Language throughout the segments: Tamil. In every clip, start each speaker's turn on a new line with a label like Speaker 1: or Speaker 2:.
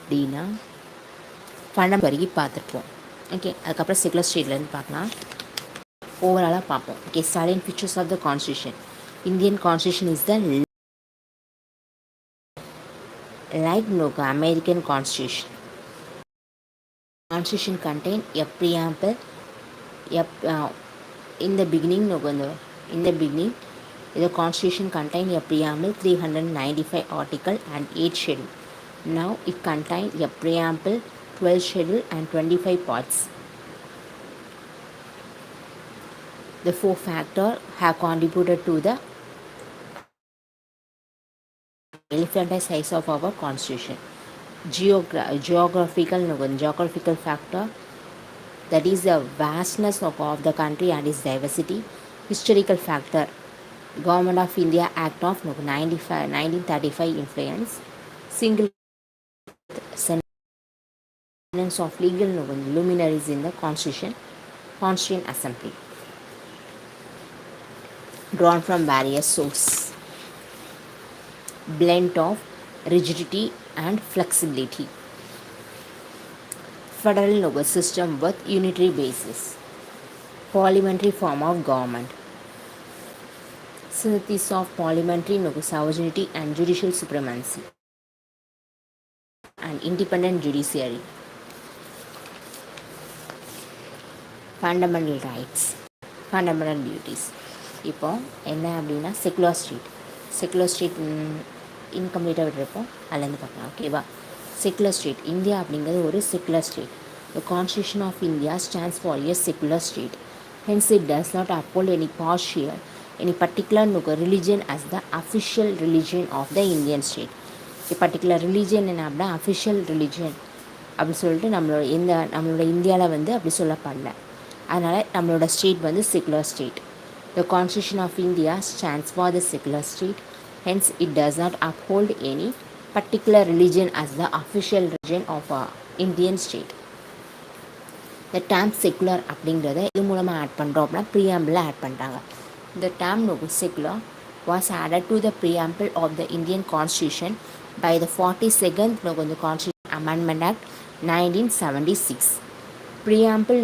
Speaker 1: அப்படின்னா ஃபண்டமெண்டல் வரைக்கும் பார்த்துருப்போம். ஓகே, அதுக்கப்புறம் செக்குலர் ஸ்டேட்லேருந்து பார்க்கலாம். ஓவராலாக பார்ப்போம். Okay, salient features of the constitution. Indian constitution is the like no American constitution. Constitution contain a preamble. In the beginning, in the beginning, the constitution contain a preamble, 395 article and 8 schedule. Now it contains a preamble, 12 schedule and 25 parts. The four factors have contributed to the elephant size of our constitution. Geographical factor, that is the vastness of the country and its diversity. Historical factor, Government of India Act of 1935 influence. Single sentence of legal luminaries in the Constituent Assembly. Drawn from various sources. Blend of rigidity and flexibility. Federal system with unitary basis. Parliamentary form of government. Synthesis of parliamentary sovereignty and judicial supremacy. And independent judiciary. Fundamental rights, fundamental duties. இப்போ என்ன அப்படின்னா செக்குலர் ஸ்டேட் இன்கம்ப்ளீட்டாக விட்டுருப்போம், அதுலேருந்து பார்க்கலாம். ஓகேவா? செக்குலர் ஸ்டேட் இந்தியா அப்படிங்கிறது ஒரு secular state. The Constitution of India stands for a secular state. Hence, it does not uphold any particular religion as the official religion of the Indian state. A particular religion என்ன அப்படின்னா அஃபிஷியல் ரிலிஜியன் அப்படி சொல்லிட்டு நம்மளோட இந்தியாவில் அப்படி சொல்லப்படல. அதனால் நம்மளோட state secular state. The Constitution of India stands for the secular state. Hence, it does not uphold any particular religion as the official religion of a Indian state. The term secular அப்படிங்கிறத இது மூலமாக ஆட் பண்ணுறோம் அப்படின்னா ப்ரீஆம்பிள் ஆட் பண்ணுறாங்க. The term secular was added to the preamble of the Indian Constitution by the 42nd Constitution Amendment Act 1976. Preamble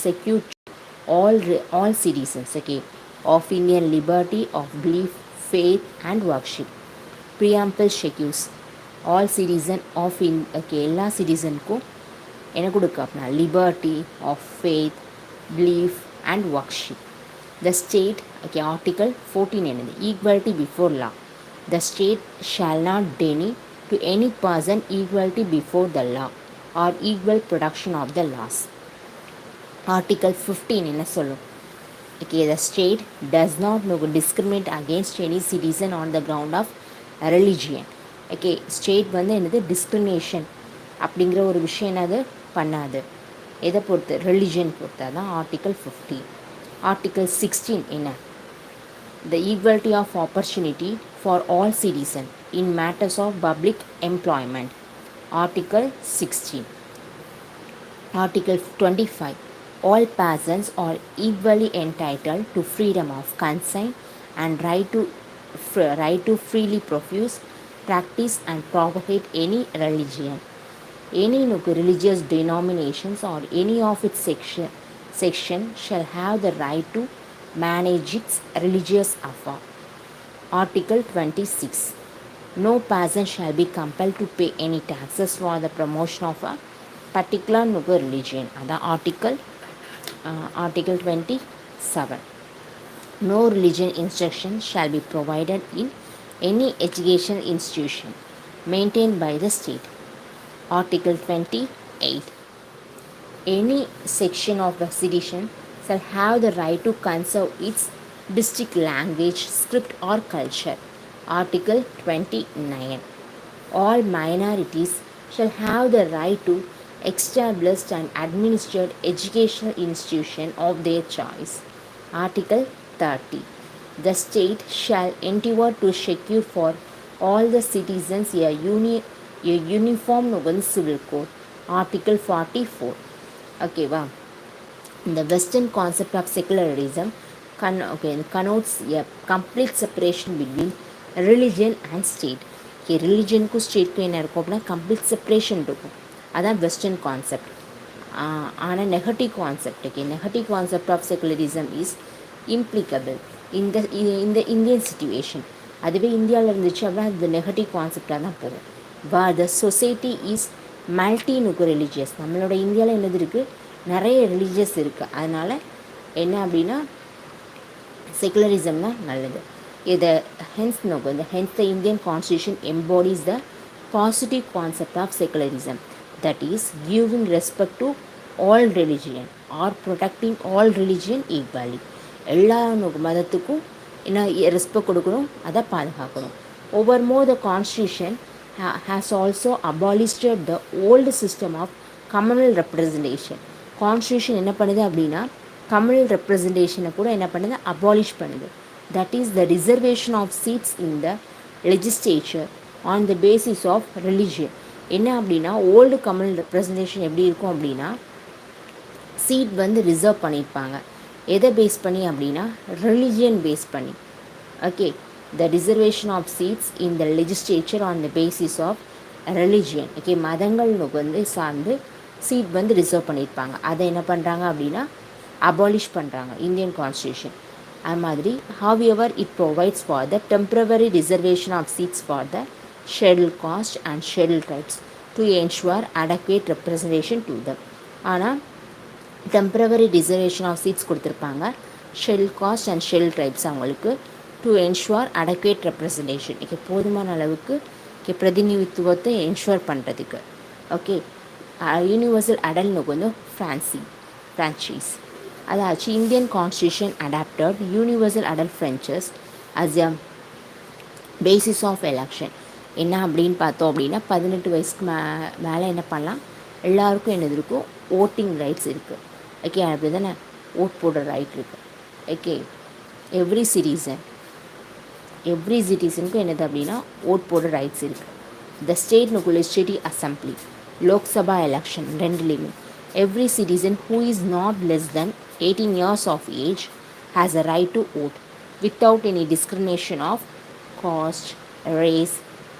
Speaker 1: secure all citizens, okay, of Indian liberty of belief, faith and worship. Preamble secures all citizens of எல்லா சிட்டிசனுக்கும் என்ன கொடுக்க அப்படின்னா liberty of faith, belief and worship. The state, okay, article 14 என்னது equality before law. The state shall not deny to any person equality before the law or equal protection of the laws. Article 15 என்ன சொல்லும்? Okay, the state does not discriminate against any citizen on the ground of religion. Okay, state என்னது டிஸ்கிரிமினேஷன் அப்படிங்கிற ஒரு விஷயம் என்னது பண்ணாது. எதை பொறுத்து? ரிலிஜியன் பொறுத்து. தான் ஆர்டிக்கல் 15. ஆர்டிக்கல் 16 என்ன? The equality of opportunity for all citizens in matters of public employment. Article 16. Article 25. All persons are equally entitled to freedom of conscience and right to freely profess, practice and propagate any religion, any religious denominations or any of its section shall have the right to manage its religious affair. Article 26. No person shall be compelled to pay any taxes for the promotion of a particular religion. That Article 27. No religion instruction shall be provided in any educational institution maintained by the state. Article 28. Any section of the citizen shall have the right to conserve its district language, script or culture. Article 29. All minorities shall have the right to established and administered educational institution of their choice. Article 30. The state shall endeavor to secure for all the citizens a uniform civil code. Article 44. Okay, wow. The Western concept of secularism connotes a complete separation between religion and state. Okay, ரிலிஜனுக்கும் ஸ்டேட்க்கும் என்ன இருக்கும் அப்படின்னா கம்ப்ளீட் செப்ரேஷன் இருக்கும். அதான் வெஸ்டர்ன் கான்செப்ட். ஆனால் negative concept, okay, negative concept of secularism is implicable இந்த இந்த இந்தியன் சுச்சுவேஷன். அதுவே இந்தியாவில் இருந்துச்சு அப்படின்னா அது நெகட்டிவ் கான்செப்டாக தான் போகும். The society is multi religious. நம்மளோட இந்தியாவில் என்னது இருக்குது, நிறைய ரிலீஜியஸ் இருக்குது. அதனால் என்ன அப்படின்னா செகுலரிசம்னா நல்லது. இதை hence the Indian constitution embodies the positive concept of secularism, that is giving respect to all religion or protecting all religion equally. எல்லா மதத்துக்கும் என்ன ரெஸ்பெக்ட் கொடுக்கணும், அதை பாதுகாக்கணும். Overmore the constitution has also abolished the old system of communal representation. Constitution என்ன பண்ணுது அப்படின்னா கம்யூனல் ரெப்ரசன்டேஷனை கூட என்ன பண்ணுது, அபாலிஷ் பண்ணுது. That is the reservation of seats in the legislature on the basis of religion. என்ன அப்படின்னா ஓல்டு கம்யூனல் ரெப்ரசன்டேஷன் எப்படி இருக்கும் அப்படின்னா சீட் வந்து ரிசர்வ் பண்ணியிருப்பாங்க. எதை பேஸ் பண்ணி அப்படின்னா ரிலிஜியன் பேஸ் பண்ணி. Okay, the reservation of seats in the legislature on the basis of religion. Okay, மதங்களுக்கு வந்து சார்ந்து சீட் வந்து ரிசர்வ் பண்ணியிருப்பாங்க. அதை என்ன பண்ணுறாங்க அப்படின்னா அபாலிஷ் பண்ணுறாங்க இந்தியன் கான்ஸ்டியூஷன். அது மாதிரி however it provides for the temporary reservation of seats for the scheduled caste and scheduled tribes to ensure adequate representation to them. ஆனால் டெம்பரவரி ரிசர்வேஷன் ஆஃப் சீட்ஸ் கொடுத்துருப்பாங்க scheduled cost and scheduled tribes அவங்களுக்கு டு என்ஷுர் அடக்வேட் ரெப்ரசன்டேஷன். ஓகே, போதுமான அளவுக்கு பிரதிநிதித்துவத்தை என்ஷுர் பண்ணுறதுக்கு. ஓகே, யூனிவர்சல் அடல்னுக்கு வந்து ஃப்ரான்ச்சைஸ். அதாச்சு Indian constitution adopted universal adult franchise as a basis of election. என்ன அப்படின்னு பார்த்தோம் அப்படின்னா 18 வயசுக்கு மேலே என்ன பண்ணலாம், எல்லாருக்கும் என்னது இருக்கும், ஓட்டிங் ரைட்ஸ் இருக்குது. ஓகே, அப்படி தானே ஓட் போடுற ரைட் இருக்குது. ஓகே, எவ்ரி சிட்டிசனுக்கும் என்னது அப்படின்னா ஓட் போடுற ரைட்ஸ் இருக்குது. The state legislative assembly, Lok Sabha election ரெண்டுலேயுமே every citizen who is not less than 18 years of age has a right to vote without any discrimination of caste, race,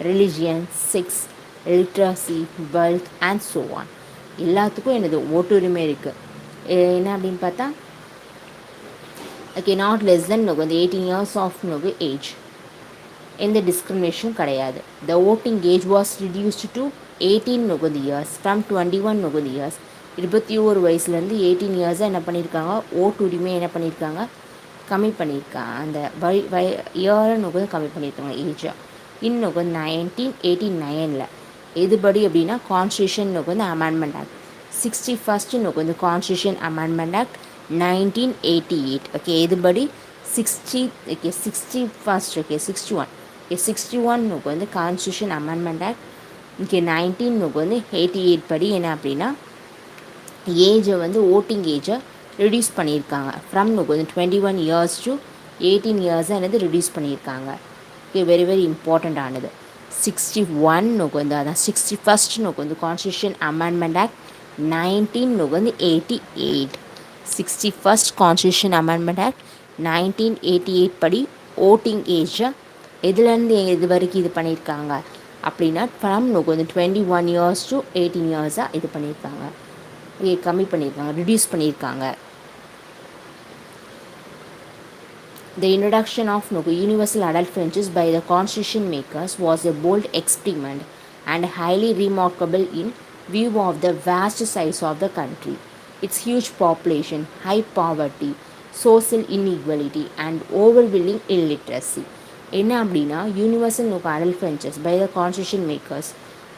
Speaker 1: religion, sex, literacy, wealth and so on. எல்லாத்துக்கும் என்னது ஓட்டுரிமை இருக்குது. என்ன அப்படின்னு பார்த்தா ஓகே, நாட் லெஸ் தென் வந்து 18 years ஆஃப் ஏஜ், எந்த டிஸ்கிரிமினேஷனும் கிடையாது. த voting age was reduced to 18 years from 21 years. 21 வயசுலேருந்து 18 years என்ன பண்ணியிருக்காங்க, ஓட்டுரிமை என்ன பண்ணியிருக்காங்க, கம்மி பண்ணியிருக்காங்க. அந்த இயரை கம்மி பண்ணியிருக்காங்க ஏஜாக. இன்னும் 1989 எதுபடி அப்படின்னா கான்ஸ்டியூஷன் வந்து அமெண்ட்மெண்ட் ஆக்ட் 61st வந்து கான்ஸ்டியூஷன் அமெண்ட்மெண்ட் ஆக்ட் 1988. ஓகே, எதுபடி 61st. ஓகே, 61 வந்து கான்ஸ்டியூஷன் அமெண்ட்மெண்ட் ஆக்ட். ஓகே, 19 வந்து 88 படி என்ன அப்படின்னா ஏஜை வந்து ஓட்டிங் ஏஜை ரிடியூஸ் பண்ணியிருக்காங்க. ஃப்ரம் வந்து 21 years to 18 years என்னது ரிடியூஸ் பண்ணியிருக்காங்க. ஓகே, வெரி வெரி இம்பார்ட்டண்ட் ஆனது. 61 வந்து அதான் 61st வந்து constitution amendment act 1988. 61st constitution amendment act 1988 படி ஓட்டிங் ஏஜை எதுலேருந்து எது வரைக்கும் இது பண்ணியிருக்காங்க அப்படின்னா ஃப்ரம் வந்து 21 years to 18 years இது பண்ணியிருக்காங்க, கம்மி பண்ணியிருக்காங்க, ரிடியூஸ் பண்ணியிருக்காங்க. The introduction of universal adult franchise by the constitution makers was a bold experiment and highly remarkable in view of the vast size of the country, its huge population, high poverty, social inequality and overwhelming illiteracy. என்ன அப்படின்னா universal adult franchise by the constitution makers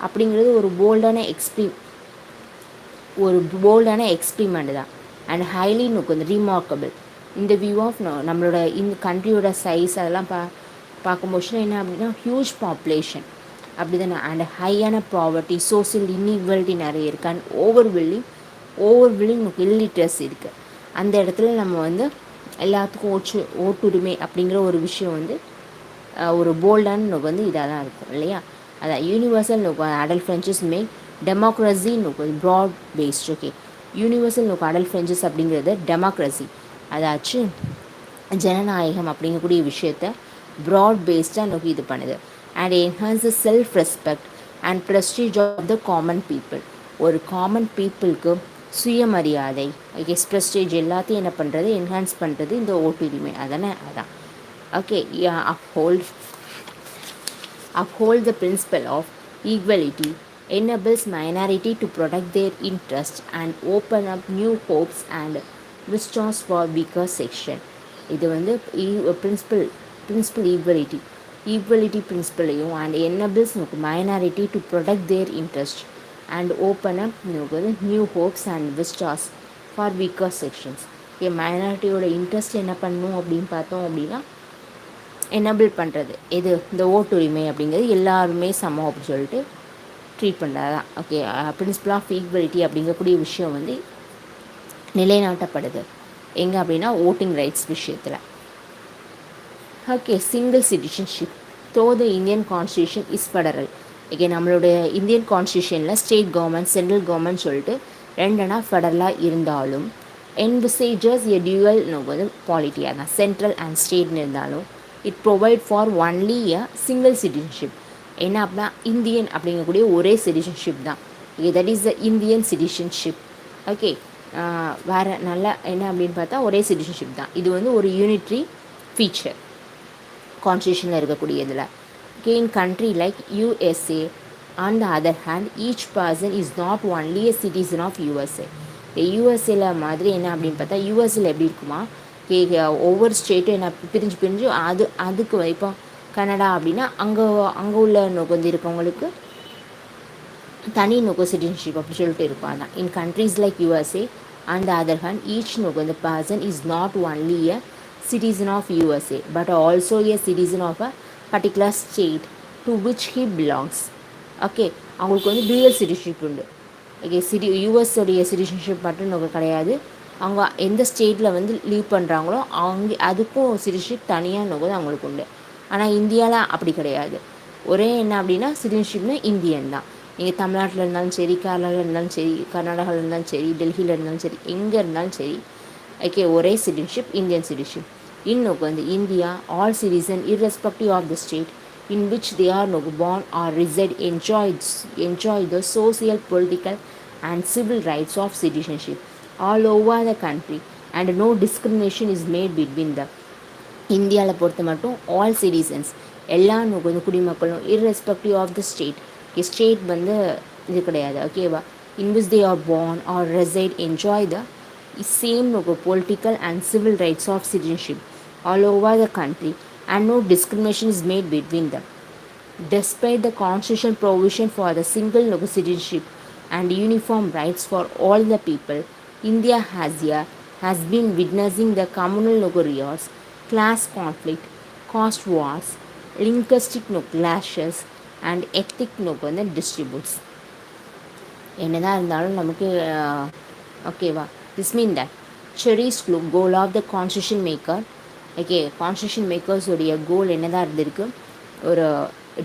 Speaker 1: அப்படிங்கிறது ஒரு போல்டான எக்ஸ்பிரிமெண்ட் தான். அண்ட் ஹைலி வந்து ரீமார்க்கபிள் இந்த வியூ ஆஃப் நம்மளோட இந்த கண்ட்ரியோட சைஸ் அதெல்லாம் பார்க்கும்போது என்ன அப்படின்னா ஹியூஜ் பாப்புலேஷன் அப்படி தானே. அண்ட் ஹையான ப்ராவர்ட்டி, சோசியல் இன்இக்வாலிட்டி நிறைய இருக்குது. அண்ட் ஓவர்வில்லிங் இல்லிட்ரஸி இருக்குது. அந்த இடத்துல நம்ம வந்து எல்லாத்துக்கும் ஓட்டுரிமை அப்படிங்கிற ஒரு விஷயம் வந்து ஒரு போல்டான வந்து இதாக தான் இருக்கும் இல்லையா. அதான் universal adult franchise make democracy broad based. Okay, universal adult franchise அப்படிங்கிறது டெமோக்ரஸி, அதாச்சும் ஜனநாயகம் அப்படிங்கக்கூடிய விஷயத்த ப்ராட் பேஸ்டாக இது பண்ணுது. and enhances self-respect and prestige of the common people. ஒரு காமன் பீப்புளுக்கு சுயமரியாதை எஸ் ப்ரெஸ்டேஜ் எல்லாத்தையும் என்ன பண்ணுறது, என்ஹான்ஸ் பண்ணுறது இந்த ஓட்டுரிமை. அதான் okay. Uphold the principle of equality, enables minority to protect their interests and open up new hopes and vistas for weaker section. இது வந்து principle equality principleயும் and enables minority to protect their interest and open up new hopes and vistas for weaker sections. மைனாரிட்டியோட இன்ட்ரெஸ்ட் என்ன பண்ணணும் அப்படின்னு பார்த்தோம் அப்படின்னா எனேபிள் பண்ணுறது எது, இந்த ஓட்டுரிமை அப்படிங்கிறது எல்லாருமே சமம் அப்படின்னு சொல்லிட்டு ட்ரீட் பண்ணுறது தான். ஓகே, பிரின்சிபல் ஆஃப் ஈக்வலிட்டி அப்படிங்கக்கூடிய விஷயம் வந்து நிலைநாட்டப்படுது எங்கே அப்படின்னா ஓட்டிங் ரைட்ஸ் விஷயத்தில். Okay, single citizenship though the Indian constitution is federal. Okay, நம்மளுடைய இந்தியன் கான்ஸ்டியூஷனில் ஸ்டேட் கவர்மெண்ட் சென்ட்ரல் கவர்மெண்ட் சொல்லிட்டு ரெண்டுனா ஃபெடரலாக இருந்தாலும் envisages a dual polity, அதான் சென்ட்ரல் அண்ட் ஸ்டேட்னு இருந்தாலும் it provide for only a single citizenship. என்ன அப்படின்னா இந்தியன் அப்படிங்கக்கூடிய ஒரே சிட்டிசன்ஷிப் தான். That is the Indian citizenship. Okay, வேறு நல்லா என்ன அப்படின்னு பார்த்தா ஒரே சிட்டிசன்ஷிப் தான். இது வந்து ஒரு யூனிட்ரி ஃபீச்சர் கான்ஸ்டியூஷனில் இருக்கக்கூடியதில். Okay, in country like USA on the other hand each person is not only a citizen of USA. யூஎஸ்ஏல மாதிரி என்ன அப்படின்னு பார்த்தா யூஎஸ்ஏல எப்படி இருக்குமா, ஒவ்வொரு ஸ்டேட்டும் என்ன பிரிஞ்சு அதுக்கு இப்போ கனடா அப்படின்னா அங்கே உள்ள வந்து இருக்கவங்களுக்கு தனி சிட்டிசன்ஷிப் அப்படி சொல்லிட்டு இருக்கும். அதான் in countries like USA and the other hand each இந்த person is not only a citizen of USA but also a citizen of a particular state to which he belongs. Okay, அவங்களுக்கு வந்து dual citizenship உண்டு. ஓகே, யூஎஸ்ஸோடைய சிட்டிசன்ஷிப் மட்டும் நமக்கு கிடையாது, அவங்க எந்த ஸ்டேட்டில் வந்து லீவ் பண்ணுறாங்களோ அதுக்கும் சிட்டிசன்ஷிப் தனியாக நோக்குது அவங்களுக்கு உண்டு. ஆனால் இந்தியாவில் அப்படி கிடையாது. ஒரே என்ன அப்படின்னா சிட்டிசன்ஷிப்னா இந்தியன் தான். நீங்கள் தமிழ்நாட்டில் இருந்தாலும் சரி, கேரளாவில் இருந்தாலும் சரி, கர்நாடகாவில் இருந்தாலும் சரி, டெல்லியில் இருந்தாலும் சரி, எங்கே இருந்தாலும் சரி, ஓகே, ஒரே சிட்டிசன்ஷிப் இந்தியன் சிட்டிசன்ஷிப். இன்னொக்கு வந்து India all citizen irrespective of the state in which they are born or reside enjoy the social, political and civil rights of citizenship all over the country and no discrimination is made between them. இந்தியாவில் பொறுத்த மட்டும் ஆல் சிட்டிசன்ஸ் எல்லா வந்து குடிமக்களும் irrespective of the state, state வந்து இது கிடையாது. ஓகேவா, in which they are born or reside enjoy the same political and civil rights of citizenship all over the country and no discrimination is made between them. Despite the constitutional provision for the single citizenship and uniform rights for all the people, India has been witnessing the communal riots, class conflict, caste wars, linguistic clashes and ethnic disputes. என்னதான் இருந்தாலும் நமக்கு ஓகேவா, this mean that cherished goal of the constitution maker, okay, constitution மேக்கர்ஸோடைய கோல் என்னதான் இருந்திருக்கு, ஒரு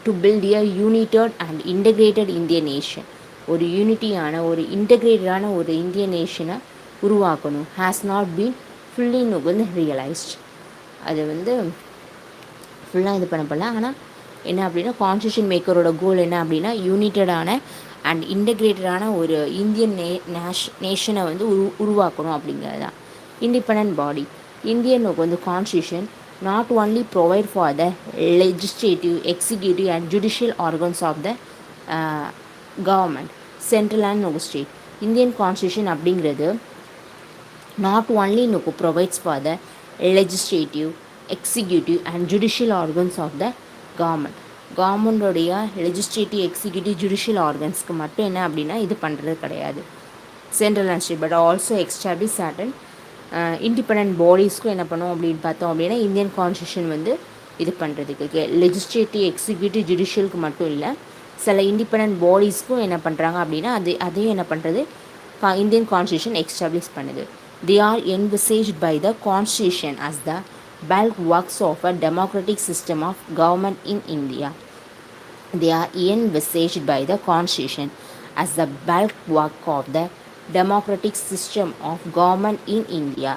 Speaker 1: to build a united and integrated Indian nation, ஒரு யூனிட்டியான ஒரு இன்டகிரேட்டடான ஒரு இந்தியன் நேஷனை உருவாக்கணும். ஹேஸ் நாட் பீன் ஃபுல்லி வந்து ரியலைஸ்ட். அது வந்து ஃபுல்லாக இது பண்ணப்படல. ஆனால் என்ன அப்படின்னா கான்ஸ்டியூஷன் மேக்கரோட கோல் என்ன அப்படின்னா யூனிட்டடான அண்ட் இன்டகிரேட்டடான ஒரு இந்தியன் நேஷனை வந்து உருவாக்கணும் அப்படிங்கிறது தான். இண்டிபெண்ட் பாடி இந்தியன் வந்து constitution not only provide for the legislative, executive and judicial organs of the government central and state. Indian constitution அப்படிங்கிறது not only provides for the legislative, executive and judicial organs of the கவர்மெண்டோடைய லெஜிஸ்லேட்டிவ், எக்ஸிக்யூட்டிவ், ஜுடிஷியல் ஆர்கன்ஸ்க்கு மட்டும் என்ன அப்படின்னா இது பண்ணுறது கிடையாது central and state, but also establish certain independent பாடிஸ்க்கும் என்ன பண்ணுவோம் அப்படின்னு பார்த்தோம் அப்படின்னா இந்தியன் கான்ஸ்டியூஷன் வந்து இது பண்ணுறதுக்கு லெஜிஸ்லேட்டிவ், எக்ஸிக்யூட்டிவ், ஜுடிஷியலுக்கு மட்டும் இல்லை, சில இண்டிபெண்ட் பாடிஸ்க்கும் என்ன பண்ணுறாங்க அப்படின்னா அதையும் என்ன பண்ணுறது இந்தியன் கான்ஸ்டியூஷன் எஸ்டாப்ளிஷ் பண்ணுது. They are envisaged by the constitution as the bulk works of a democratic system of government in India. They are envisaged by the constitution as the bulk work of the democratic system of government in India.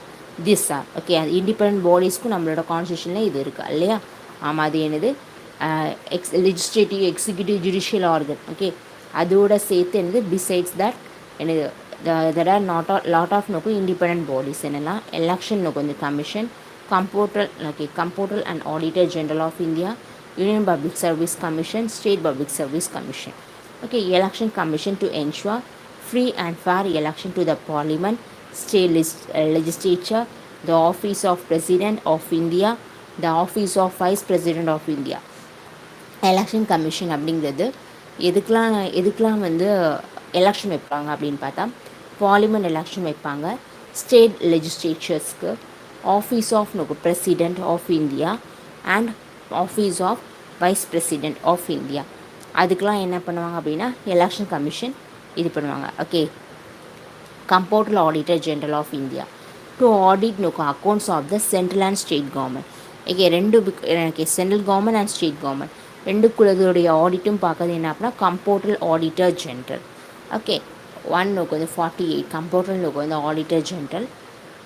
Speaker 1: These are okay, independent bodies க்கு நம்மளோட கான்ஸ்டியூஷனில் இது இருக்குது இல்லையா. ஆமாம், அது என்னது legislative executive judicial organ. Okay, அதோட சேர்த்து என்னது பிசைட்ஸ் தட் என்னது there are not a lot of no independent bodies என்னெல்லாம் எலெக்ஷன் no கொஞ்சம் commission, computer and auditor general of India, union public service commission, state public service commission. Okay, election commission to ensure free and fair election to the parliament, state legislature, the office of president of India, the office of vice president of India. Election commission அப்படிங்கிறது எதுக்கெலாம் வந்து எலெக்ஷன் வைப்பாங்க அப்படின்னு பார்த்தா, பார்லிமெண்ட் எலெக்ஷன் வைப்பாங்க, ஸ்டேட் லெஜிஸ்லேச்சர்ஸ்க்கு, office of president of India and office of vice president of India. அதுக்கெலாம் என்ன பண்ணுவாங்க அப்படின்னா எலெக்ஷன் கமிஷன் இது பண்ணுவாங்க. Okay, computer auditor general of India to audit accounts of the central and state government. Okay, central government and state government ரெண்டுக்குள்ளதுடைய ஆடிட்டும் பார்க்கறது என்ன அப்படின்னா கம்ப்யூட்டர் ஆடிட்டர் ஜெனரல். ஓகே, 1 வந்து 48 கம்ப்யூட்டர் வந்து ஆடிட்டர் ஜெனரல்.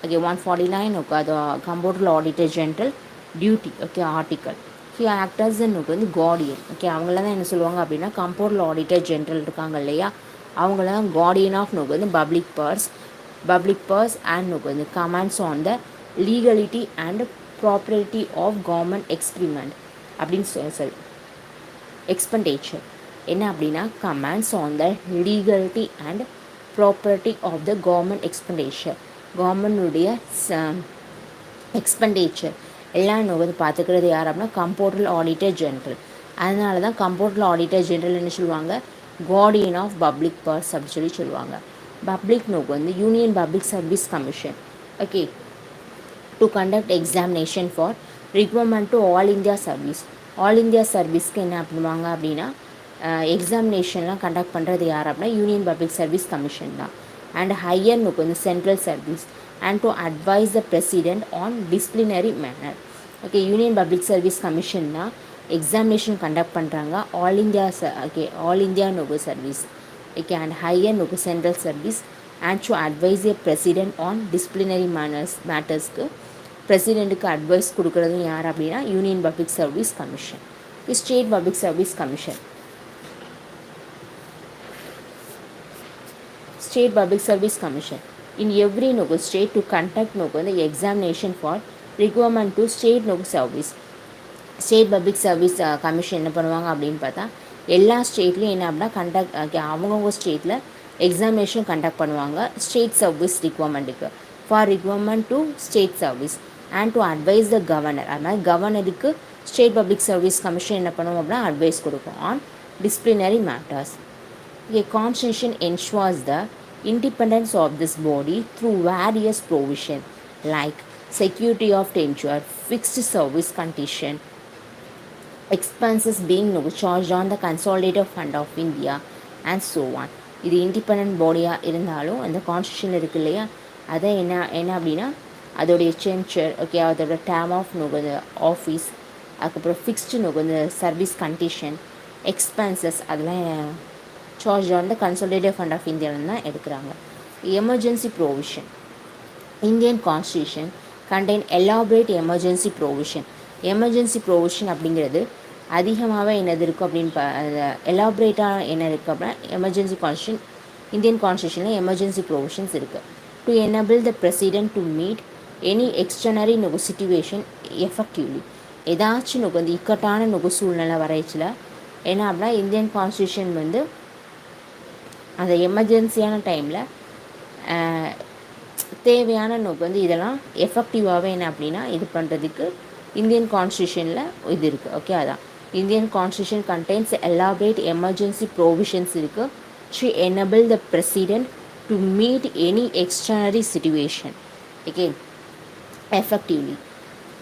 Speaker 1: ஓகே, 149 அது computer auditor general duty. Okay, article actors வந்து கார்டியன். ஓகே, அவங்கள தான் என்ன சொல்லுவாங்க அப்படின்னா கம்ப்யூட்டர் ஆடிட்டர் ஜெனரல் இருக்காங்க இல்லையா, அவங்கள தான் கார்டியன் ஆஃப் வந்து பப்ளிக் பர்ஸ் அண்ட் வந்து commands on the legality and property of government experiment அப்படின்னு சொல்லி எக்ஸ்பெண்டிச்சர் என்ன அப்படின்னா commands on the legality and property of the government expenditure. கவர்மெண்ட்டுடைய எக்ஸ்பெண்டிச்சர் எல்லாம் வந்து பார்த்துக்கிறது யார் அப்படின்னா கம்ப்யூட்டர் ஆடிட்டர் ஜெனரல். அதனால தான் கம்ப்யூட்டர் ஆடிட்டர் ஜெனரல் என்ன சொல்லுவாங்க கார்டியன் ஆஃப் பப்ளிக் பர்ஸ் அப்படின்னு சொல்லுவாங்க. பப்ளிக் வந்து union public service commission. Okay, to conduct examination for requirement to all India service. All India சர்வீஸ்க்கு என்ன பண்ணுவாங்க அப்படின்னா எக்ஸாமினேஷன்லாம் கண்டக்ட் பண்ணுறது யார் அப்படின்னா யூனியன் பப்ளிக் சர்வீஸ் கமிஷன் தான். அண்ட் ஹையர் வந்து central service and to advise the president on disciplinary manner. Okay, union public service commission தான் எக்ஸாமினேஷன் கண்டக்ட் பண்ணுறாங்க all India service. Okay, and higher central service and to advise a president on disciplinary மேட்டர்ஸ்க்கு பிரசிடெண்ட்டுக்கு advice கொடுக்குறதும் யார் அப்படின்னா union public service commission. State public service commission. State Public Service Commission in every state to conduct the examination for requirement to state service. State Public Service Commission என்ன பண்ணுவாங்க அப்படின்னு பார்த்தா எல்லா ஸ்டேட்லேயும் என்ன அப்படின்னா அவங்கவுங்க ஸ்டேட்டில் எக்ஸாமினேஷன் கண்டக்ட் பண்ணுவாங்க ஸ்டேட் சர்வீஸ் ரிக்வயர்மெண்ட்டுக்கு for requirement to state service and to advise the governor. அதனால் கவர்னருக்கு ஸ்டேட் பப்ளிக் சர்வீஸ் கமிஷன் என்ன பண்ணுவோம் அப்படின்னா அட்வைஸ் கொடுக்கும் on disciplinary matters. A constitution ensures the independence of this body through various provisions like security of tenure, fixed service condition, expenses being charged on the consolidated fund of India and so on. இது இண்டிபெண்ட் பாடியாக இருந்தாலும் அந்த கான்ஸ்டியூஷன் இருக்கு இல்லையா, அதை என்ன அப்படின்னா அதோடைய சென்ச்சர், ஓகே, அதோட டேர்ம் ஆஃப் ஆஃபீஸ், அதுக்கப்புறம் ஃபிக்ஸ்டு இந்த சர்வீஸ் கண்டிஷன், எக்ஸ்பென்சஸ் அதெல்லாம் charge on the consolidated fund of இந்தியாவில் தான் எடுக்கிறாங்க. Emergency provision. Indian constitution contain elaborate emergency provision. Emergency provision அப்படிங்கிறது அதிகமாகவே என்னது இருக்கும் அப்படின்னு எலாபரேட்டாக என்ன இருக்குது அப்படின்னா எமர்ஜென்சி கான்ஸ்டியூஷன் இந்தியன் கான்ஸ்டியூஷனில் எமர்ஜென்சி ப்ரொவிஷன்ஸ் இருக்குது. To enable the president to meet any extraordinary situation effectively. ஏதாச்சும் வந்து இக்கட்டான சூழ்நிலை வரைச்சில் என்ன அப்படின்னா இந்தியன் கான்ஸ்டியூஷன் வந்து அந்த எமர்ஜென்சியான டைமில் தேவையான வந்து இதெல்லாம் எஃபெக்டிவாகவே என்ன அப்படின்னா இது பண்ணுறதுக்கு இந்தியன் கான்ஸ்டியூஷனில் இது இருக்குது. ஓகே, அதான் Indian constitution contains elaborate emergency provisions இருக்குது to enable the president to meet any extraordinary situation okay effectively.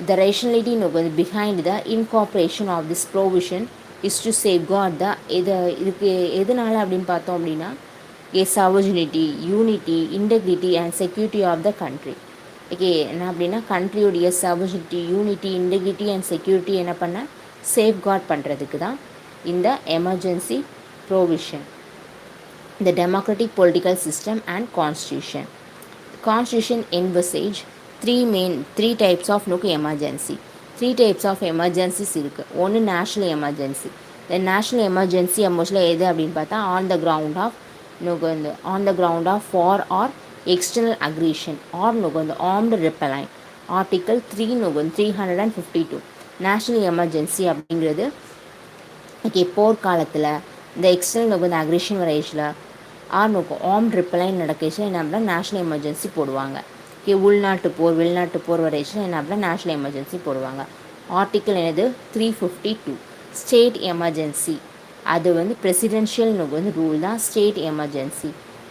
Speaker 1: The rationality behind the incorporation of this provision is to safeguard the இதுக்கு எதனால அப்படின்னு பார்த்தோம் அப்படின்னா a sovereignty, unity, integrity and security of the country. Okay, என்ன அப்படின்னா கண்ட்ரியோடைய sovereignty, unity, integrity and security என்ன பண்ண சேஃப்கார்ட் பண்ணுறதுக்கு தான் இந்த emergency provision. The democratic political system and constitution. Constitution envisage three types of emergency. Three types of emergencies இருக்குது. ஒன்று நேஷ்னல் எமர்ஜென்சி. இந்த நேஷ்னல் எமர்ஜென்சி மோஸ்ட்லி எது அப்படின்னு பார்த்தா ஆன் த கிரவுண்ட் ஆஃப் நுகர்ந்து on the ground of for or external aggression or நுகர்ந்து armed rebellion article 352 national emergency அப்படிங்கிறது ஓகே போர்க்காலத்தில் இந்த எக்ஸ்டர்னல் நுகர்ந்து அக்ரீஷன் வரைச்சில் ஆர் நோக்கம் ஆர்ம் ரிப்பலைன் நடக்கச்சு என்ன அப்படின்னா நேஷ்னல் எமர்ஜென்சி போடுவாங்க. ஓகே உள்நாட்டு போர் வெளிநாட்டு போர் வரைச்சில் என்ன அப்படின்னா நேஷ்னல் எமர்ஜென்சி போடுவாங்க. ஆர்டிக்கல் என்னது 352 ஸ்டேட் எமர்ஜென்சி. அது வந்து பிரசிடென்ஷியல் வந்து ரூல் தான் state emergency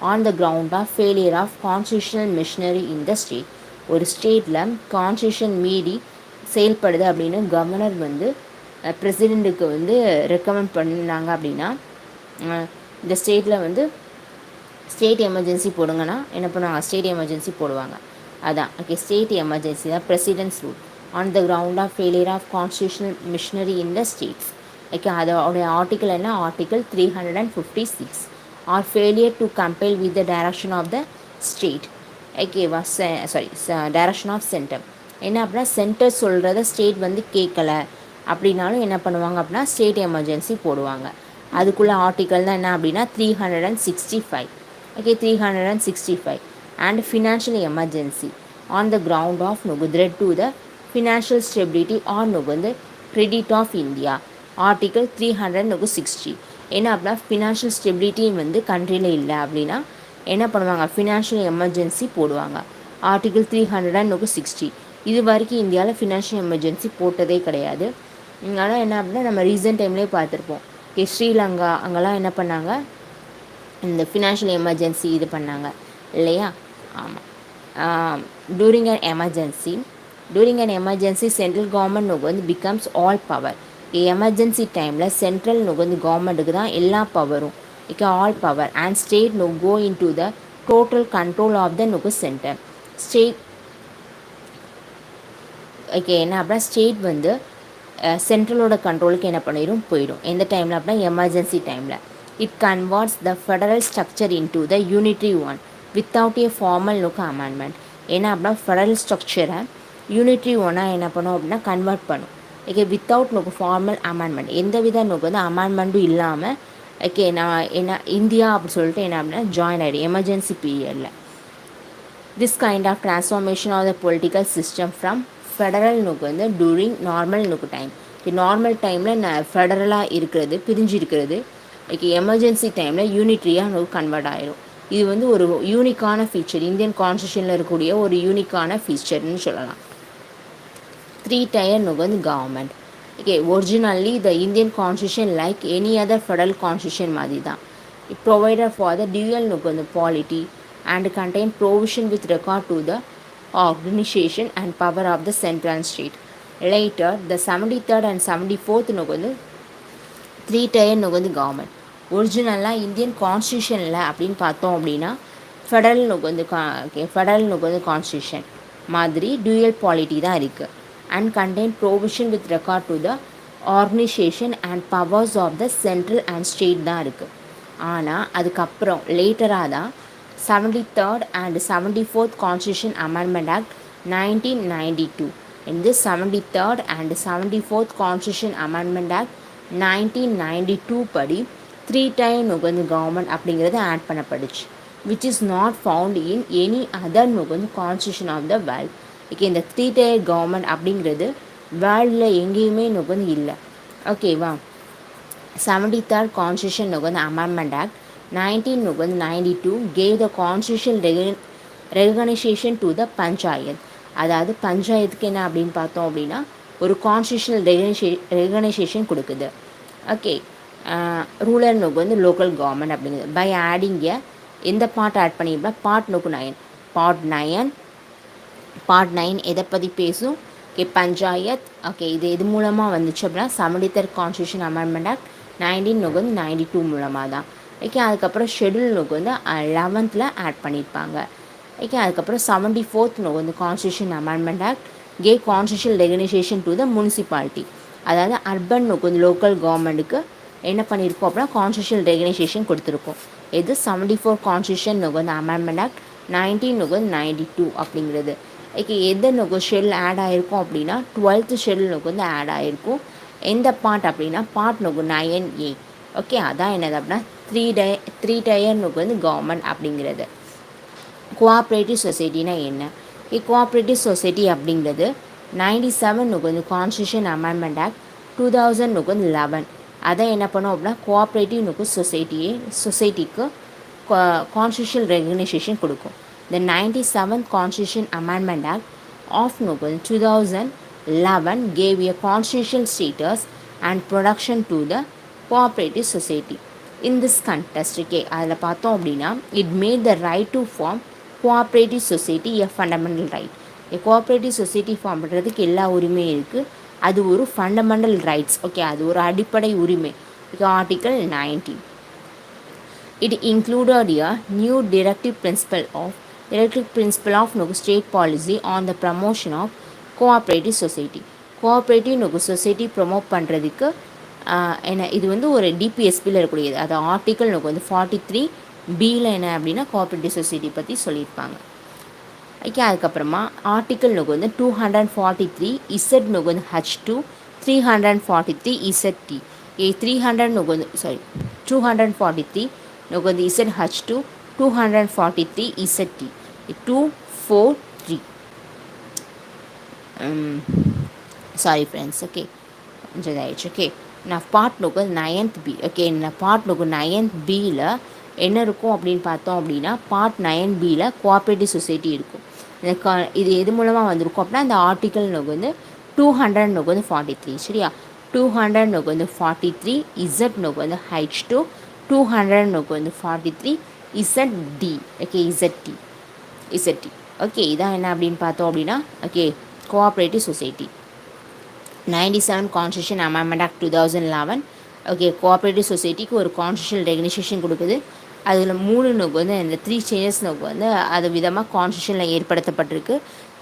Speaker 1: on the ground of failure of constitutional machinery in the state. ஒரு ஸ்டேட்டில் கான்ஸ்டியூஷன் மீறி செயல்படுது அப்படின்னு கவர்னர் வந்து பிரசிடெண்ட்டுக்கு வந்து ரெக்கமெண்ட் பண்ணாங்க அப்படின்னா இந்த ஸ்டேட்டில் வந்து ஸ்டேட் எமர்ஜென்சி போடுங்கன்னா என்ன பண்ணுவாங்க, ஸ்டேட் எமர்ஜென்சி போடுவாங்க. அதான் ஓகே ஸ்டேட் எமர்ஜென்சி தான் president's rule on the ground of failure of constitutional machinery in the states. Okay அதோடைய ஆர்டிக்கல் என்ன, article 356 or failure to comply with the direction of the state. ஓகேவா டைரக்ஷன் ஆஃப் சென்டர். என்ன அப்படின்னா சென்டர் சொல்கிறத ஸ்டேட் வந்து கேட்கல அப்படின்னாலும் என்ன பண்ணுவாங்க அப்படின்னா ஸ்டேட் எமர்ஜென்சி போடுவாங்க. அதுக்குள்ளே ஆர்டிக்கல் தான் என்ன அப்படின்னா 365. Okay 365 and financial emergency on the ground of threat to the financial stability or வந்து கிரெடிட் ஆஃப் இந்தியா ஆர்டிக்கல் 360. என்ன அப்படின்னா ஃபினான்ஷியல் ஸ்டெபிலிட்டி வந்து கண்ட்ரியில் இல்லை அப்படின்னா என்ன பண்ணுவாங்க, ஃபினான்ஷியல் எமர்ஜென்சி போடுவாங்க. ஆர்டிக்கல் 360 இது வரைக்கும் இந்தியாவில் ஃபினான்ஷியல் எமர்ஜென்சி போட்டதே கிடையாது. ஆனால் என்ன அப்படின்னா நம்ம ரீசன்ட் டைம்லேயே பார்த்துருப்போம். ஸ்ரீலங்கா அங்கெல்லாம் என்ன பண்ணாங்க, இந்த ஃபினான்ஷியல் எமர்ஜென்சி இது பண்ணாங்க இல்லையா. ஆமாம் during an emergency central government வந்து பிகம்ஸ் ஆல் பவர். எமர்ஜென்சி டைமில் சென்ட்ரல் வந்து கவர்மெண்ட்டுக்கு தான் எல்லா பவரும் all power and state go in to the total control of the centre state. Okay என்ன அப்படின்னா ஸ்டேட் வந்து சென்ட்ரலோட கண்ட்ரோலுக்கு என்ன பண்ணிடும் போயிடும் எந்த டைமில் அப்படின்னா எமர்ஜென்சி டைமில். It converts the federal structure into the unitary one without A formal amendment. ஏன்னா அப்படின்னா ஃபெடரல் ஸ்ட்ரக்சரை யூனிட்ரி ஒன்னாக என்ன பண்ணும் அப்படின்னா கன்வெர்ட் பண்ணும். ஓகே வித்தவுட் ஃபார்மல் அமெண்ட்மெண்ட் எந்த வித வந்து அமெண்ட்மெண்ட்டும் இல்லாமல் ஓகே நான் என்ன இந்தியா அப்படி சொல்லிட்டு என்ன அப்படின்னா ஜாயின் ஆகிடும் எமர்ஜென்சி பீரியடில். This kind of transformation of the political system from federal வந்து டூரிங் நார்மல் டைம். நார்மல் டைமில் ஃபெடரலாக இருக்கிறது பிரிஞ்சு இருக்கிறது ஓகே எமர்ஜென்சி டைமில் யூனிட்ரியாக கன்வெர்ட் ஆகிடும். இது வந்து ஒரு யூனிக்கான ஃபீச்சர், இந்தியன் கான்ஸ்டியூஷனில் இருக்கக்கூடிய ஒரு யூனிக்கான ஃபீச்சர்னு சொல்லலாம். 3 tier வந்து government. Okay originally the Indian constitution like any other federal constitution மாதிரி தான். It provided for the dual வந்து polity and contain provision with record to the organization and power of the central state. Later, the 73rd and 74th வந்து 3 tier வந்து கவர்மெண்ட். ஒரிஜினலாக இந்தியன் கான்ஸ்டியூஷனில் அப்படின்னு பார்த்தோம் அப்படின்னா ஃபெடரல் வந்து ஃபெடரல் வந்து கான்ஸ்டியூஷன் மாதிரி டியூயல் பாலிட்டி தான் இருக்குது. And contain provision with record to the organisation and powers of the central and state தான் இருக்குது. ஆனால் அதுக்கப்புறம் லேட்டராக தான் 73rd and 74th Constitution Amendment Act 1992. In this 73rd and 74th Constitution Amendment Act 1992 படி 3 tier வந்து கவர்மெண்ட் அப்படிங்கிறது add பண்ணப்படுச்சு. which is not found in any other வந்து constitution of the world. Okay இந்த 3 tier கவர்மெண்ட் அப்படிங்கிறது வேர்ல்டில் எங்கேயுமே வந்து இல்லை. ஓகேவா 73rd Constitution வந்து Amendment Act 1992 gave the constitutional recognition to the panchayat. அதாவது பஞ்சாயத்துக்கு என்ன அப்படின்னு பார்த்தோம் அப்படின்னா ஒரு கான்ஸ்டியூஷனல் ரெகனைசேஷன் கொடுக்குது. ஓகே ரூலர் வந்து லோக்கல் கவர்மெண்ட் அப்படிங்கிறது பை ஆடிங் எந்த பார்ட் ஆட் பண்ணியிருப்பா பார்ட் 9 பார்ட் 9 எதை பற்றி பேசும் ஓகே பஞ்சாயத். ஓகே இது மூலமாக வந்துச்சு அப்படின்னா 73rd Constitution Amendment Act 1992 மூலமாக தான். ஓகே அதுக்கப்புறம் ஷெடியூல் வந்து 11th ஆட் பண்ணியிருப்பாங்க. ஓகே அதுக்கப்புறம் 74th வந்து constitution amendment act gave constitutional recognition to the municipality. அதாவது அர்பன் வந்து லோக்கல் கவர்மெண்ட்டுக்கு என்ன பண்ணியிருக்கோம் அப்படின்னா கான்ஸ்டியூஷனல் ரெகனைசேஷன் கொடுத்துருக்கோம். இது 74 கான்ஸ்டியூஷன் வந்து அமெண்ட்மெண்ட் ஆக்ட் 1992 அப்படிங்கிறது. ஓகே எது நமக்கு ஷெல் ஆட் ஆகிருக்கும் அப்படின்னா 12th ஷெல் நமக்கு வந்து ஆட் ஆகிருக்கும். எந்த பார்ட் அப்படின்னா பார்ட் நமக்கு 9A. ஓகே அதான் என்னது அப்படின்னா த்ரீ டயர் நமக்கு வந்து கவர்மெண்ட் அப்படிங்கிறது. கோஆப்ரேட்டிவ் சொசைட்டினா என்ன? கோஆப்ரேட்டிவ் சொசைட்டி அப்படிங்கிறது 97 நமக்கு வந்து கான்ஸ்டியூஷன் அமெண்ட்மெண்ட் ஆக்ட் 2000 நமக்கு வந்து 11 அதை என்ன பண்ணோம் அப்படின்னா கோஆப்ரேட்டிவ் நமக்கு சொசைட்டிக்கு கான்ஸ்டியூஷனல் ரெகக்னைசேஷன் கொடுக்கும். The 97th Constitution Amendment Act of 2011 gave a constitutional status and protection to the cooperative society. In this context, அதில் பார்த்தோம் அப்படின்னா it made the right to form cooperative society a fundamental right. Cooperative society form பண்ணுறதுக்கு எல்லா உரிமையும் இருக்குது. அது ஒரு ஃபண்டமெண்டல் ரைட்ஸ். ஓகே அது ஒரு அடிப்படை உரிமை. Article 19. It included a new directive principle of state policy on the promotion of cooperative society. Cooperative society promote பண்ணுறதுக்கு என்ன இது வந்து ஒரு டிபிஎஸ்பியில் இருக்கக்கூடியது. அது ஆர்டிக்கல் வந்து 43Bயில் என்ன அப்படின்னா கோஆப்ரேட்டிவ் சொசைட்டி பற்றி சொல்லியிருப்பாங்க. ஓகே அதுக்கப்புறமா ஆர்டிக்கல் வந்து 243 இசட் வந்து H2 343 இசட் டி 300 வந்து 243 வந்து Z H2 243 Z D 243 sorry friends. Okay கொஞ்சம் இதாகிடுச்சு. ஓகே நான் பார்ட் வந்து 9th B. ஓகே நான் பார்ட் 9th Bயில் என்ன இருக்கும் அப்படின்னு பார்த்தோம் அப்படின்னா பார்ட் 9Bயில் கோஆப்ரேட்டிவ் சொசைட்டி இருக்கும். இது எது மூலமாக வந்திருக்கும் அப்படின்னா அந்த ஆர்டிக்கல் வந்து 200 வந்து 43 சரியா 200 வந்து 43 இசட் வந்து H2 200 வந்து 43 Z D. Okay Z D. Okay இதான் என்ன அப்படின்னு பார்த்தோம் அப்படின்னா okay cooperative society. 97 constitution amendment act 2011 okay cooperative சொசைட்டிக்கு ஒரு கான்ஸ்டியூஷனல் ரெகக்னைசேஷன் கொடுக்குது. அதில் 3 வந்து இந்த 3 சேஞ்சஸ் வந்து அது விதமாக கான்ஸ்டியூஷனில் ஏற்படுத்தப்பட்டிருக்கு.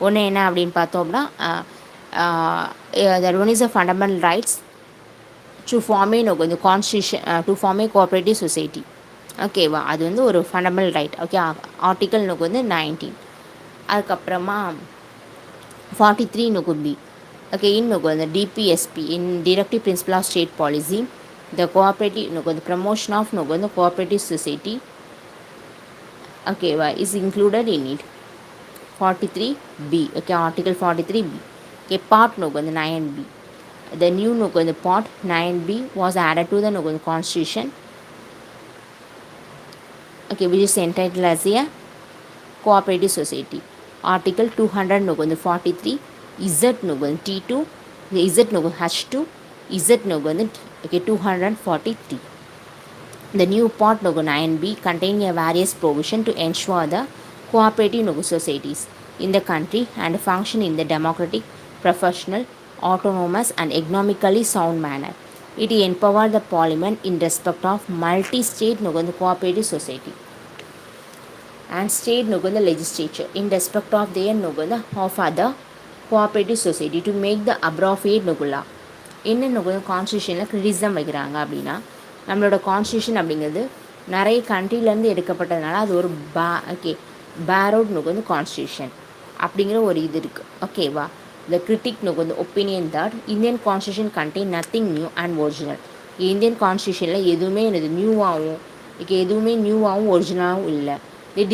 Speaker 1: ஒன்று என்ன அப்படின்னு பார்த்தோம் அப்படின்னா that one is a fundamental rights to form a வந்து constitution to form a cooperative society. ஓகேவா அது வந்து ஒரு ஃபண்டமெண்டல் ரைட். ஓகே ஆர்டிக்கல் வந்து 19. அதுக்கப்புறமா 43 B. Okay, in the DPSP in Directive Principle of State Policy, the cooperative the promotion of the cooperative society okay is included in it. 43B. Okay, Article 43B. Okay, Part 9B. The new the Part 9B was added to the Constitution. Okay, which is entitled as a cooperative society. Article 243 Z T2 Z H2 Z okay 243. The new part 9B contain a various provision to ensure the cooperative societies in the country and function in the democratic, professional, autonomous and economically sound manner. It empowered the parliament in respect of multi-state cooperative society and state the legislature in respect of their of other cooperative society to make the appropriate law. என்ன கான்ஸ்டியூஷனில் கிரிட்டிசம் வைக்கிறாங்க அப்படின்னா நம்மளோட கான்ஸ்டியூஷன் அப்படிங்கிறது நிறைய கண்ட்ரிலேருந்து எடுக்கப்பட்டதுனால அது ஒரு பேரோட் வந்து கான்ஸ்டியூஷன் அப்படிங்கிற ஒரு இது இருக்குது. ஓகேவா த கிரிட்டிக் வந்து opinion that Indian constitution contain nothing new and original. Indian கான்ஸ்டியூஷனில் எதுவுமே எனது நியூவாகவும் ஒரிஜினலாகவும் இல்லை. They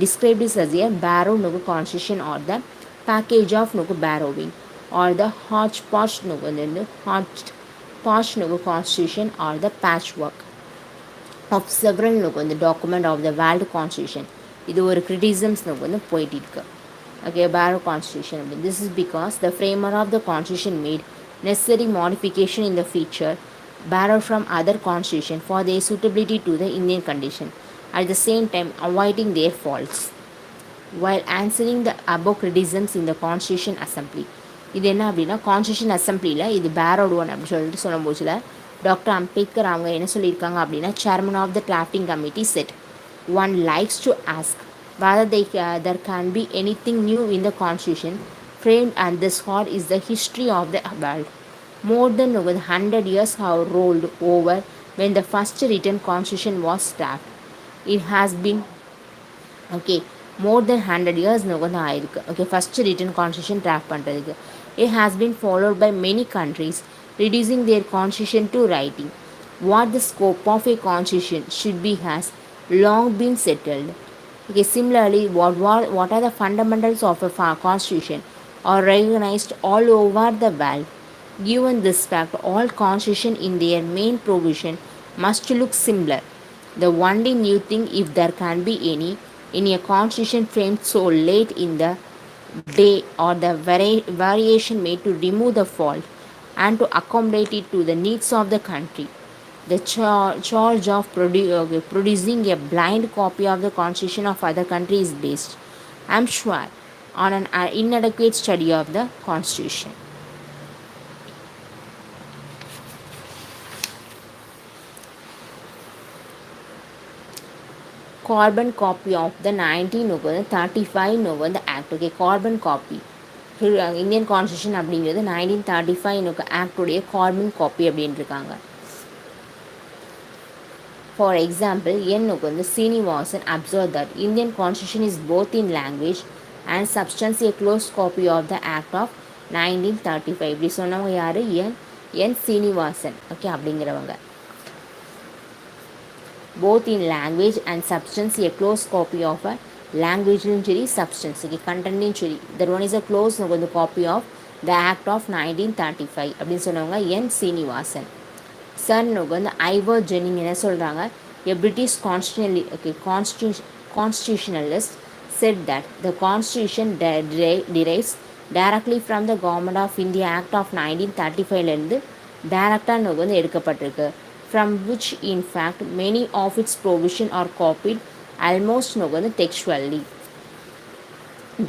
Speaker 1: described this as a borrowed constitution or the package of borrowing or the hodgepodge constitution or the patchwork of several document of the world constitution. இது ஒரு criticisms போயிட்டு இருக்கு. Okay, borrow constitution. This is because the framer of the constitution made necessary modification in the feature borrowed from other constitution for their suitability to the Indian condition, at the same time avoiding their faults while answering the above criticisms in the Constitution Assembly. இது என்ன அப்படின்னா கான்ஸ்டியூஷன் அசம்பிளியில் இது பேரோட் ஒன் அப்படின்னு சொல்லிட்டு சொல்லும்போதுல டாக்டர் அம்பேத்கர் அவங்க என்ன சொல்லியிருக்காங்க அப்படின்னா chairman of the drafting committee said one likes to ask whether there can be anything new in the constitution framed at this heart is the history of the world. More than 100 years have rolled over when the first written constitution was drafted. It has been more than 100 years வந்து ஆயிருக்கு. Okay, first return constitution draft பண்ணுறதுக்கு. It has been followed by many countries, reducing their constitution to writing. What the scope of a constitution should be has long been settled. Okay, similarly, what are the fundamentals of a constitution are recognized all over the world. Given this fact, all constitutions in their main provision must look similar. The only new thing, if there can be any, in a constitution framed so late in the day or the variation made to remove the fault and to accommodate it to the needs of the country. The charge of producing a blind copy of the constitution of other country is based, I am sure, on an inadequate study of the constitution. Carbon copy of the 1935 வந்து act. Okay, carbon copy Indian constitution அப்படிங்கிறது 1935 ஆக்டுடைய கார்பன் காப்பி அப்படின்னு இருக்காங்க. ஃபார் எக்ஸாம்பிள், எண்ணுக்கு வந்து Srinivasan observe that Indian constitution is both in language and substance a close copy of the act of 1935. இப்படி சொன்னவங்க யார்? என் சீனிவாசன். ஓகே, அப்படிங்கிறவங்க. both in language and substance a close copy of a language சரி substance okay content சரி that one is a close copy of the act of 1935 அப்படின்னு சொன்னவங்க என் சீனிவாசன். சன் வந்து ஐவர் ஜெனிங் என்ன சொல்கிறாங்க? a British constitutionalist said that the constitution derives directly from the government of India act of 1935 டைரக்டாக வந்து எடுக்கப்பட்டிருக்கு. From which in fact many of its provisions are copied almost textually.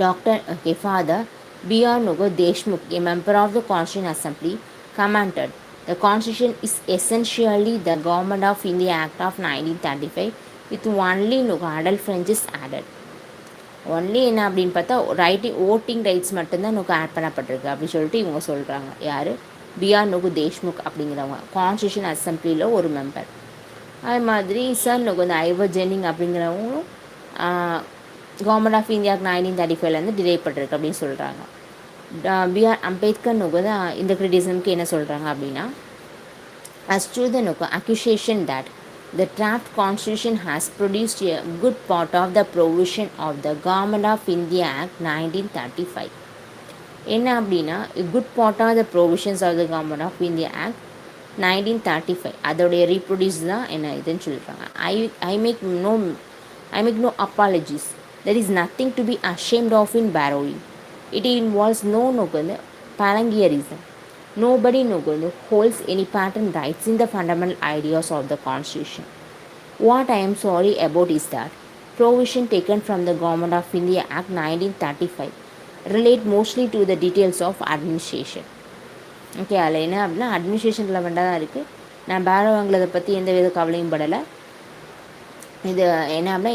Speaker 1: Dr. Father B.R. Deshmukh, a member of the Constitutional Assembly, commented, the Constitution is essentially the Government of India Act of 1935 with only adult French is added. Only என்ன அப்படின்னு பார்த்தா ஓட்டிங் ரைட்ஸ் மட்டும்தான் ஆட் பண்ணப்பட்டிருக்கு அப்படின்னு சொல்லிட்டு இவங்க சொல்கிறாங்க. யார்? பிஆர் தேஷ்முக் அப்படிங்கிறவங்க கான்ஸ்டியூஷன் அசம்பிளியில் ஒரு மெம்பர். அது மாதிரி சார் வந்து ஐவர் ஜெனிங் அப்படிங்கிறவங்களும் கவர்மெண்ட் ஆஃப் இந்தியாவுக்கு 1935 டிரைவ் பண்ணிருக்கு அப்படின்னு சொல்கிறாங்க. பிஆர் அம்பேத்கர் வந்து இந்த கிரிட்டிசம்க்கு என்ன சொல்கிறாங்க அப்படின்னா, as to the accusation that the draft constitution has produced a good part of the provision of the Government of India Act 1935. என்ன அப்படின்னா, good part of the provisions of the government of India act 1935 அதோடைய ரீப்ரொடியூஸ் தான் என்ன இதுன்னு சொல்லியிருக்காங்க. I make no apologies. There is nothing to be ashamed of in borrowing. It involves no வந்து plagiarism. Nobody holds any patent rights in the fundamental ideas of the Constitution. What I am sorry about is that provision taken from the Government of India Act 1935 relate mostly to the details of administration. Okay, அதில் என்ன அப்படின்னா அட்மினிஸ்ட்ரேஷன் லெவண்டாக தான் இருக்குது. நான் பேரோ வாங்குறதை பற்றி எந்த வித கவலையும் படலை. இது என்ன அப்படின்னா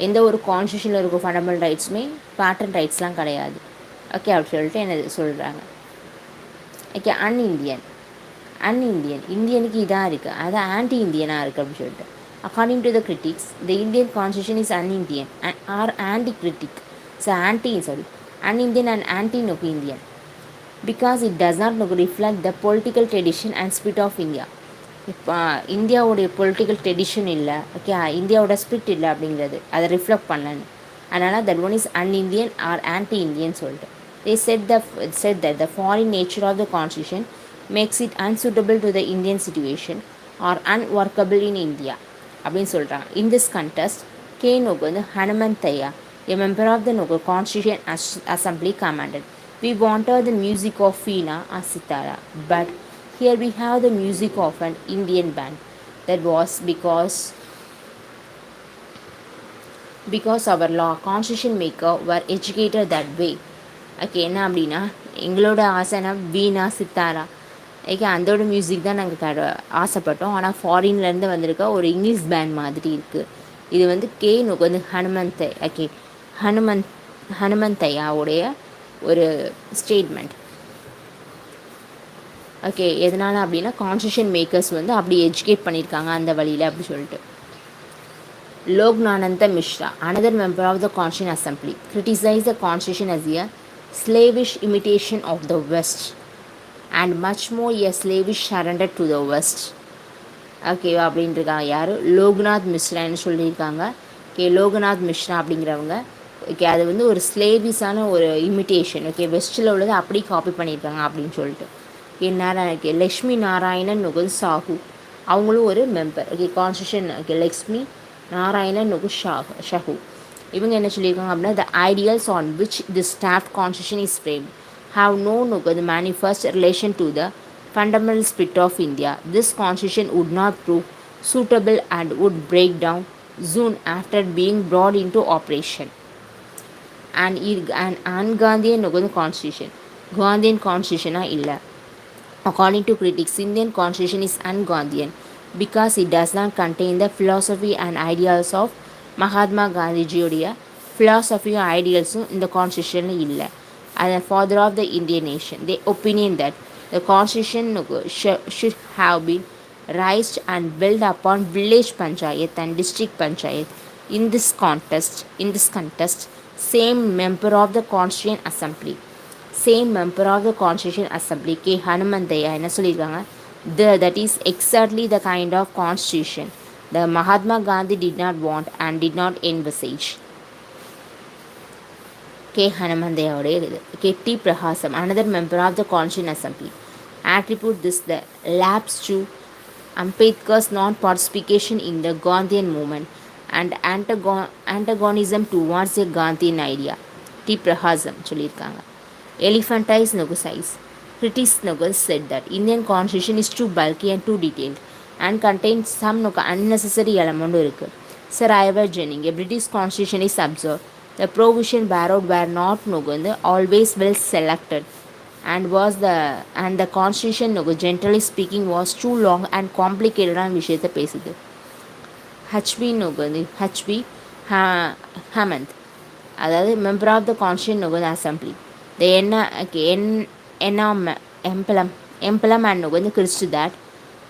Speaker 1: எந்த ஒரு கான்ஸ்டியூஷனில் இருக்க ஃபண்டமெண்டல் ரைட்ஸுமே பேட்டன் ரைட்ஸ்லாம் கிடையாது. ஓகே, அப்படி சொல்லிட்டு என்ன சொல்கிறாங்க. ஓகே, அன்இந்தியன் இந்தியனுக்கு இதாக இருக்குது, அது ஆன்டி இந்தியனாக இருக்குது அப்படின்னு சொல்லிட்டு. According to the critics the Indian constitution is un-Indian or anti critic. un-Indian and anti-Indian because it does not reflect the political tradition and spirit of India. இப்போ இந்தியாவுடைய பொலிட்டிக்கல் ட்ரெடிஷன் இல்லை, ஓகே, இந்தியாவோட ஸ்பிரிட் இல்லை அப்படிங்கிறது அதை ரிஃப்ளெக்ட் பண்ணலன்னு. அதனால் that one is un-Indian R anti-Indian சொல்லிட்டு. They said that the foreign nature of the constitution makes it unsuitable to the Indian situation or unworkable in India அப்படின்னு சொல்கிறாங்க. In this context, K. Hanumanthaya, a member of the Constitution Assembly, commanded, we wanted the music of Veena or Sitara, but here we have the music of an Indian band. That was because our law constitution maker were educated that way. Okay, என்ன அப்படின்னா எங்களோட ஆசைனா வீணா சித்தாரா, ஓகே, அதோட மியூசிக் தான் நாங்கள் ஆசைப்பட்டோம். ஆனால் ஃபாரின்லேருந்து வந்திருக்க ஒரு இங்கிலீஷ் பேண்ட் மாதிரி இருக்குது. இது வந்து கே வந்து ஹனுமந்தையாவுடைய ஒரு ஸ்டேட்மெண்ட். ஓகே, எதனால் அப்படின்னா கான்ஸ்டியூஷன் மேக்கர்ஸ் வந்து அப்படி எஜுகேட் பண்ணியிருக்காங்க அந்த வழியில் அப்படி சொல்லிட்டு. Lognananda Mishra, another member of the Constituent Assembly, criticized the constitution as a slavish imitation of the West and much more a slavish surrender to the West. ஓகேவா அப்படின்ட்டுருக்காங்க யார் லோக்நாத் மிஸ்ரான்னு சொல்லியிருக்காங்க. ஓகே லோக்நாத் மிஸ்ரா அப்படிங்கிறவங்க ஓகே அது வந்து ஒரு ஸ்லேவிஸான ஒரு இமிட்டேஷன் ஓகே வெஸ்ட்டில் உள்ளது அப்படி காப்பி பண்ணியிருக்காங்க அப்படின்னு சொல்லிட்டு. ஓகே லக்ஷ்மி நாராயணன் நுகல் சாஹூ அவங்களும் ஒரு member okay constitution okay Lakshmi Narayanan நுகு ஷஹூ இவங்க என்ன சொல்லியிருக்காங்க அப்படின்னா the ideals on which this draft constitution is framed have no the manifest relation to the fundamental spirit of India. This constitution would not prove suitable and would break down soon after being brought into operation. And un-Gandhian constitution. Gandhian constitution illa. According to critics, Indian constitution is un-Gandhian because it does not contain the philosophy and ideals of Mahatma Gandhijiyoடைய philosophy and ideals in the constitution illa. As a father of the Indian nation, they opinion that the constitution should have been raised and built upon village panchayat and district panchayat. In this contest, same member of the Constituent Assembly, K. Hanumanthaya என்ன சொல்லியிருக்காங்க that is exactly the kind of constitution the Mahatma Gandhi did not want and did not envisage. K. Hanumanthaya K. T. Prahasam, another member of the Constituent Assembly, attribute this the lapse to Ambedkar's non-participation in the Gandhian movement and antagonism towards a Gandhian idea. T. Prahasam சொல்லியிருக்காங்க. Elephantize size. Critics said that Indian constitution is too bulky and too detailed and contains some unnecessary element இருக்கு. Sir Ivor Jennings, a British constitution is observed. The provision borrowed were not always well selected and the constitution generally speaking was too long and complicated ஆன விஷயத்தை பேசுது. HB Hamant, அதாவது member of the Constituent Assembly. The emblem and Christ that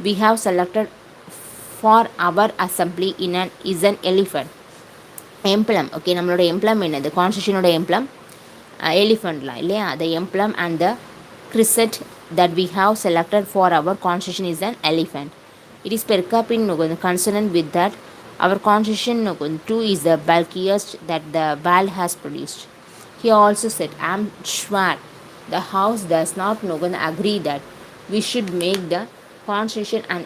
Speaker 1: we have selected for our assembly is an elephant. Emblem okay நம்மளோட emblem என்னது கான்ஸ்டியூஷனோட emblem elephantலாம் இல்லையா the emblem and the crescent that we have selected for our constitution is an elephant. It is per capita consonant with that our constitution too is the bulkiest that the world has produced. He also said, I am sure the house does not agree that we should make the constitution an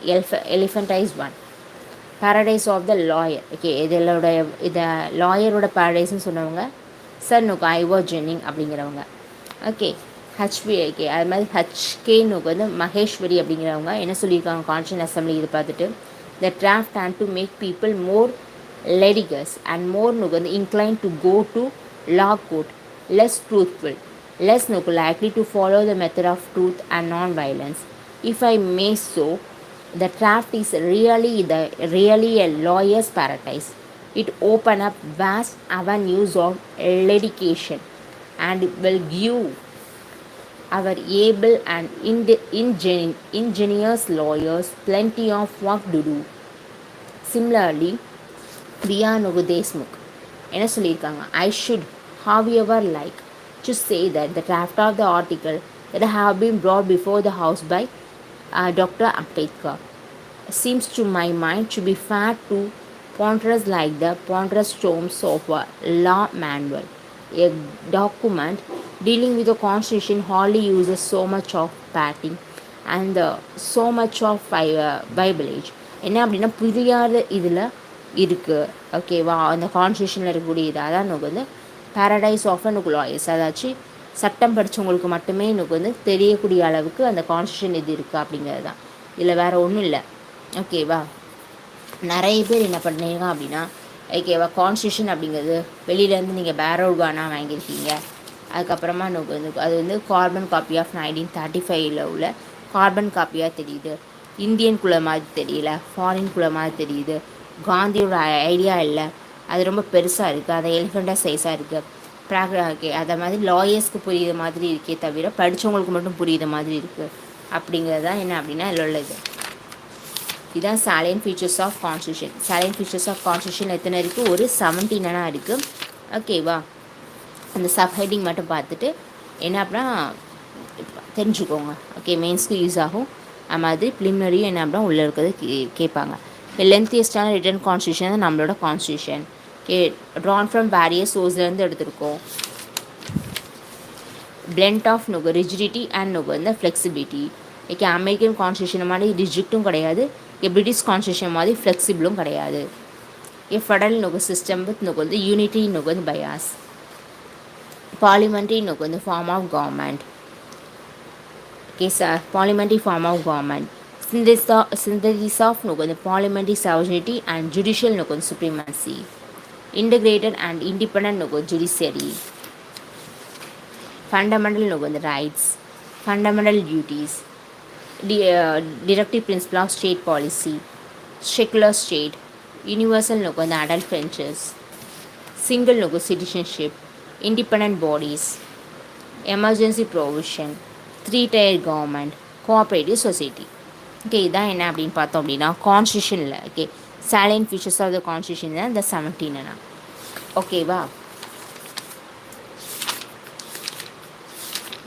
Speaker 1: elephantized one. Paradise of the lawyer okay இதை லாயரோட paradise சொன்னவங்க சார் ஐவோ ஜென்னிங் அப்படிங்கிறவங்க. ஓகே ஹச்பி ஓகே அது மாதிரி ஹச்கேன்னு மகேஸ்வரி அப்படிங்கிறவங்க என்ன சொல்லியிருக்காங்க கான்ஸ்டியூஷன் அசம்பிளி இது பார்த்துட்டு the draft and to make people more litigious and more inclined to go to law court, less truthful, less likely to follow the method of truth and non-violence. If I may so, the draft is really a lawyer's paradise. It open up vast avenues of litigation and will give our able and ingenious lawyers plenty of work to do. Similarly, Priya Desmukh என்ன சொல்லியிருக்காங்க I should however like to say that the draft of the article that have been brought before the House by Dr. Ambedkar seems to my mind to be far too ponderous like the ponderous tomes of a law manual. A document dealing with the constitution hardly uses so much of padding and so much of Bible-age. என்ன அப்படின்னா புரியாத இதில் இருக்குது ஓகேவா அந்த கான்ஸ்டியூஷனில் இருக்கக்கூடிய இது அதான் பேரடைஸ் ஆஃப் லாயர்ஸ் அதாச்சும் சட்டம் படித்தவங்களுக்கு மட்டுமே தெரியக்கூடிய அளவுக்கு அந்த கான்ஸ்டியூஷன் இது இருக்குது அப்படிங்கிறது தான். இதில் வேறு ஒன்றும் இல்லை ஓகேவா. நிறைய பேர் என்ன பண்ணிருக்காங்க அப்படின்னா ஓகேவா கான்ஸ்டியூஷன் அப்படிங்கிறது வெளியிலேருந்து நீங்கள் பேரோல்கானா வாங்கியிருக்கீங்க அதுக்கப்புறமா அது கார்பன் காப்பி ஆஃப் 1935 உள்ள கார்பன் காப்பியாக தெரியுது. இந்தியன் குள்ள மாதிரி தெரியல, ஃபாரின் குள்ள மாதிரி தெரியுது. காந்தியோட ஐடியா இல்லை, அது ரொம்ப பெருசாக இருக்குது, அது எலிஃபெண்ட்டாக சைஸாக இருக்குது. ஓகே அதை மாதிரி லாயர்ஸ்க்கு புரியுற மாதிரி இருக்கே தவிர படித்தவங்களுக்கு மட்டும் புரியுற மாதிரி இருக்குது அப்படிங்கிறது தான் என்ன அப்படின்னா இதில் உள்ளது. இதுதான் salient features of constitution. salient features of constitution எத்தனை இருக்குது? ஒரு 17 இருக்குது. ஓகேவா? அந்த சப்ஹெட்டிங் மட்டும் பார்த்துட்டு என்ன அப்படின்னா தெரிஞ்சுக்கோங்க. ஓகே, மெயின்ஸ்க்கு யூஸ் ஆகும். அது மாதிரி ப்ரிலிமினரியும் என்ன அப்படின்னா உள்ளே இருக்கிறது கேட்பாங்க. லென்த்தியஸ்டான ரிட்டன் கான்ஸ்டியூஷன் தான் நம்மளோட கான்ஸ்டியூஷன். ஓகே, ட்ரான் ஃப்ரம் வேரியஸ் சோர்ஸ்லேருந்து எடுத்திருக்கோம். பிளெண்ட் ஆஃப் நுகு ரிஜிடிட்டி அண்ட் நுகு இந்த ஃப்ளெக்சிபிலிட்டி. ஓகே, அமெரிக்கன் கான்ஸ்டியூஷன் மாதிரி ரிஜிக்டும் கிடையாது, பிரிட்டிஷ் கான்ஸ்டியூஷன் மாதிரி ஃப்ளெக்சிபிளும் கிடையாது. ஃபெடரல் நுகு சிஸ்டம் வித் நுகு வந்து யூனிட்டி நுகு வந்து பயாஸ். parliamentary நுகு வந்து form of government. Okay sir, parliamentary form of government. synthesis of நுகு வந்து parliamentary sovereignty and judicial Nuku வந்து supremacy. integrated and independent Nuku judiciary. fundamental Nuku வந்து rights. fundamental duties. directive principle of state policy. secular state. universal Nuku வந்து adult ventures. single நுகு citizenship. independent bodies. emergency provision. 3-tier government. cooperative society. Okay, இதான் என்ன அப்படின்னு பார்த்தோம் அப்படின்னா கான்ஸ்டியூஷனில். Okay, salient features of the constitution தான் இந்த 17. ஓகேவா?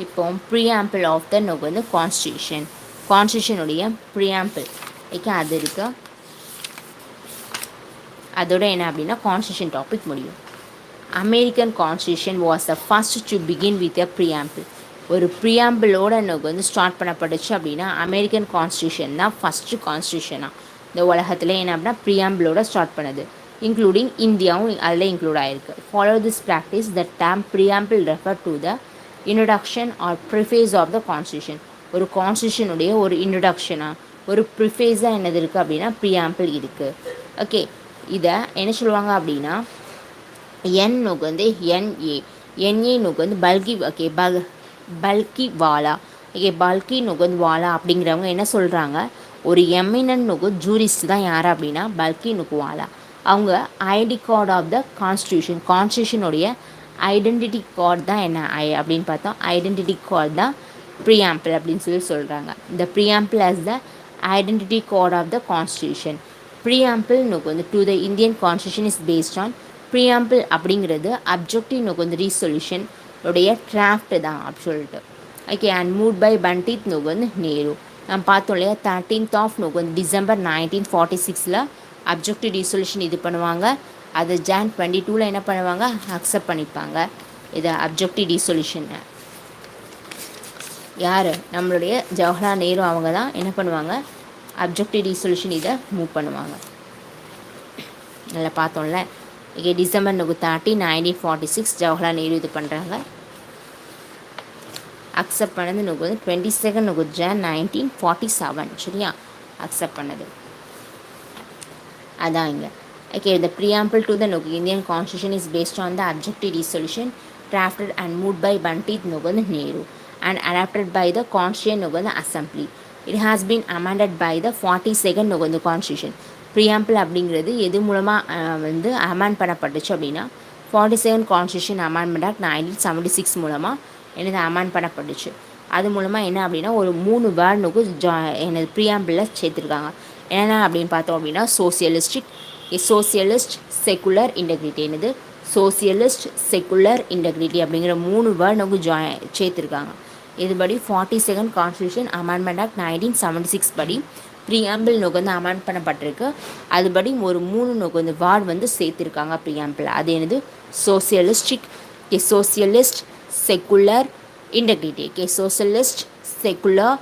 Speaker 1: இப்போ ப்ரீஆம்பிள் ஆஃப் த நுகு வந்து கான்ஸ்டியூஷன். கான்ஸ்டியூஷனுடைய ப்ரீஆம்பிள். ஓகே, அது இருக்கு. அதோட என்ன அப்படின்னா கான்ஸ்டியூஷன் டாபிக் முடியும். American constitution was the first to begin with a preamble. ஒரு ப்ரீஆம்பிளோட எனக்கு வந்து ஸ்டார்ட் பண்ணப்பட்டுச்சு அப்படின்னா அமெரிக்கன் கான்ஸ்டியூஷன் தான் ஃபஸ்ட்டு கான்ஸ்டியூஷனாக இந்த உலகத்தில் என்ன அப்படின்னா ப்ரீஆம்பிளோட ஸ்டார்ட் பண்ணது. இன்க்ளூடிங் இந்தியாவும் அதில் இன்க்ளூட் ஆகிருக்கு. Follow this practice the term preamble refer to the introduction or preface of the constitution. ஒரு கான்ஸ்டியூஷனுடைய ஒரு இன்ட்ரடக்ஷனாக ஒரு ப்ரிஃபேஸாக என்னது இருக்குது அப்படின்னா ப்ரீஆம்பிள் இருக்குது. ஓகே, இதை என்ன சொல்லுவாங்க அப்படின்னா என் நுகு வந்து என்ஏ நுகு வந்து பல்கி. ஓகே, பல்கி வாலா. ஓகே, பல்கி நுகந்த் வாலா அப்படிங்கிறவங்க என்ன சொல்கிறாங்க, ஒரு எமினன்ட் நுகு ஜூரிஸ்ட் தான் யார் அப்படின்னா பல்கி நுகுவாலா. அவங்க ID card of the constitution. கான்ஸ்டியூஷனுடைய ஐடென்டிட்டி கார்டு தான் என்ன அப்படின்னு பார்த்தோம். ஐடென்டிட்டி கார்டு தான் ப்ரீஆம்பிள் அப்படின்னு சொல்கிறாங்க. இந்த preamble as the identity card of the constitution. Preamble நுகு வந்து to the Indian constitution is based on. Preamble அப்படிங்கிறது அப்ஜெக்டிவ் நுகு வந்து ரீசொல்யூஷன் உடைய டிராஃப்ட் தான் அப்படி சொல்லிட்டு. ஓகே, அண்ட் மூட் பை பண்டித் நுகு நேரு. நம்ம பார்த்தோம் இல்லையா, 13th Nuku December 1946 objective resolution இது பண்ணுவாங்க. அதை ஜான் 22 என்ன பண்ணுவாங்க, அக்செப்ட் பண்ணிப்பாங்க. இதை அப்ஜெக்டிவ் ரீசொல்யூஷனை யார், நம்மளுடைய ஜவஹர்லால் நேரு அவங்க தான் என்ன பண்ணுவாங்க, அப்ஜெக்டிவ் ரீசொல்யூஷன் இதை மூவ் பண்ணுவாங்க. நல்லா பார்த்தோம்ல. ஓகே, டிசம்பர் 30, 1946 ஜவஹர்லால் நேரு இது பண்ணுறாங்க. அக்செப்ட் பண்ணது நுகு வந்து 22 நுகு ஜான் 1947. சரியா, அக்செப்ட் பண்ணது அதான் இங்கே. Okay, the preamble to the Indian constitution is based on the objective resolution drafted and moved by Pandit Nehru and adopted by the Constituent Assembly. It has been amended by the 42nd Constitution. Preamble அப்படிங்கிறது எது மூலமாக வந்து அமெண்ட் பண்ணப்பட்டுச்சு அப்படின்னா 42nd கான்ஸ்டியூஷன் அமெண்ட்மெண்ட் ஆக்ட் 1976 மூலமாக என்னது அமெண்ட் பண்ணப்பட்டுச்சு. அது மூலமாக என்ன அப்படின்னா ஒரு 3 வேர்டுக்கு என்னது ப்ரீஆம்பிளில் சேர்த்துருக்காங்க. என்ன அப்படின்னு பார்த்தோம் அப்படின்னா சோசியலிஸ்ட் செக்குலர் இன்டெகிரிட்டி. என்னது சோசியலிஸ்ட் செக்குலர் இன்டெகிரிட்டி அப்படிங்கிற 3 வேர்டு சேர்த்துருக்காங்க. இதுபடி 42nd கான்ஸ்டியூஷன் அமெண்ட்மெண்ட் ஆக்ட் 1976 படி ப்ரீஆம்பிள் நுகர்ந்து அமெண்ட் பண்ணப்பட்டிருக்கு. அதுபடி ஒரு 3 நுகர்ந்து வேர்டு வந்து சேர்த்துருக்காங்க ப்ரீஆம்பிள். அது என்னது socialist secular integrity. Socialist secular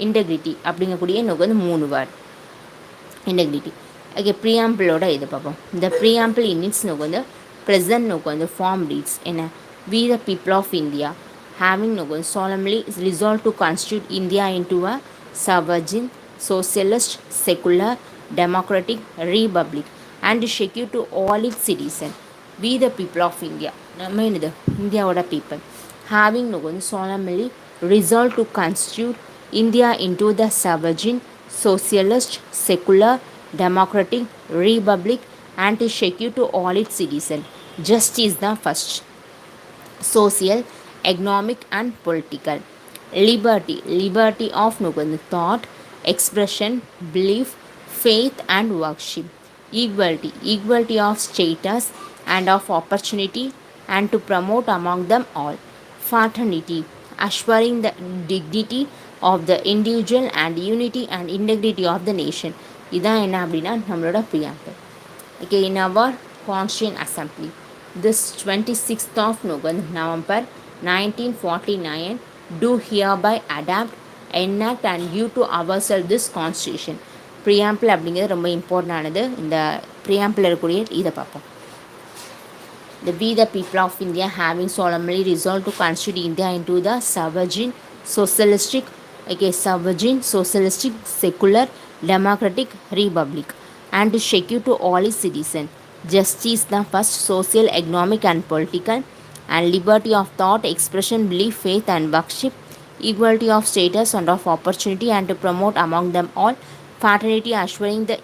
Speaker 1: integrity அப்படிங்கக்கூடிய நுகர்ந்து 3 வேர்டு இன்டெகிரிட்டி. ஓகே, ப்ரீஆம்பிளோட இது பார்ப்போம். இந்த ப்ரீஆம்பிள் இன்ஸ் நுகர்ந்து ப்ரெசன்ட் நுகர்ந்து ஃபார்ம் ரீட்ஸ் என்ன, we the people of India having solemnly resolved to constitute India into a sovereign, socialist, secular, democratic republic and to secure to all its citizens. We the people of India, நம்ம என்னது இந்தியாவோட people, having solemnly resolved to constitute India into the sovereign, socialist, secular, democratic republic and to secure to all its citizens. Justice the first. Social, economic and political. Liberty of thought, expression, belief, faith and worship, equality of status and of opportunity, and to promote among them all fraternity, assuring the dignity of the individual and unity and integrity of the nation. இதான் என்ன அப்படின்னா நம்மளோட preamble. Okay, in our Constituent Assembly, this 26th of November 1949, do hereby adapt, enact and give to ourselves this constitution. Preamble அப்படிங்கிறது ரொம்ப இம்பார்ட்டண்டானது. இந்த preamble இருக்கக்கூடிய இதை பார்ப்போம். The we the people of India having solemnly resolved to constitute India into the sovereign socialistic secular democratic republic, and to secure to all its citizens justice, the first social, economic and political, and liberty of thought, expression, belief, faith and worship, equality of status and of opportunity, and to promote among them all fraternity, assuring the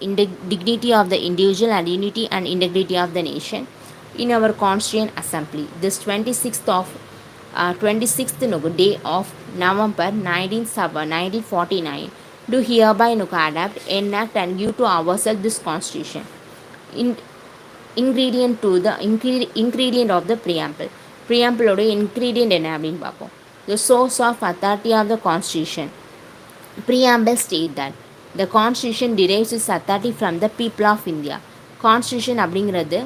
Speaker 1: dignity of the individual and unity and integrity of the nation. In our Constituent Assembly, this 26th day of November 1949, do hereby adapt, enact and give to ourselves this constitution. Ingredient of the preamble. Preamble ஓட ingredient என்ன அப்படின்னு பார்ப்போம். The source of authority of the constitution. Preamble state that the constitution derives its authority from the people of India. Constitution அப்படிங்கிறது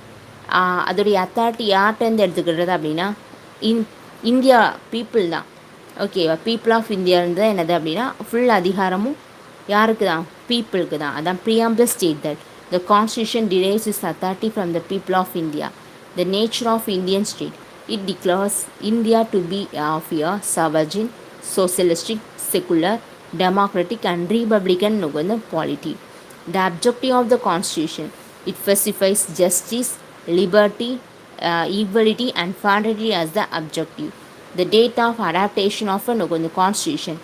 Speaker 1: அதோடைய அத்தாரிட்டி யார்கிட்டேருந்து எடுத்துக்கிறது அப்படின்னா இந்தியா பீப்புள் தான். ஓகேவா, பீப்புள் ஆஃப் இந்தியான்றது என்னது அப்படின்னா ஃபுல் அதிகாரமும் யாருக்கு தான், பீப்புளுக்கு தான். அதான் preamble state that the constitution derives its authority from the people of India. The nature of Indian state. It declares India to be of a sovereign, socialistic, secular, democratic and republican polity. The objective of the constitution. It specifies justice, liberty, equality and fraternity as the objective. The date of adaptation of the constitution.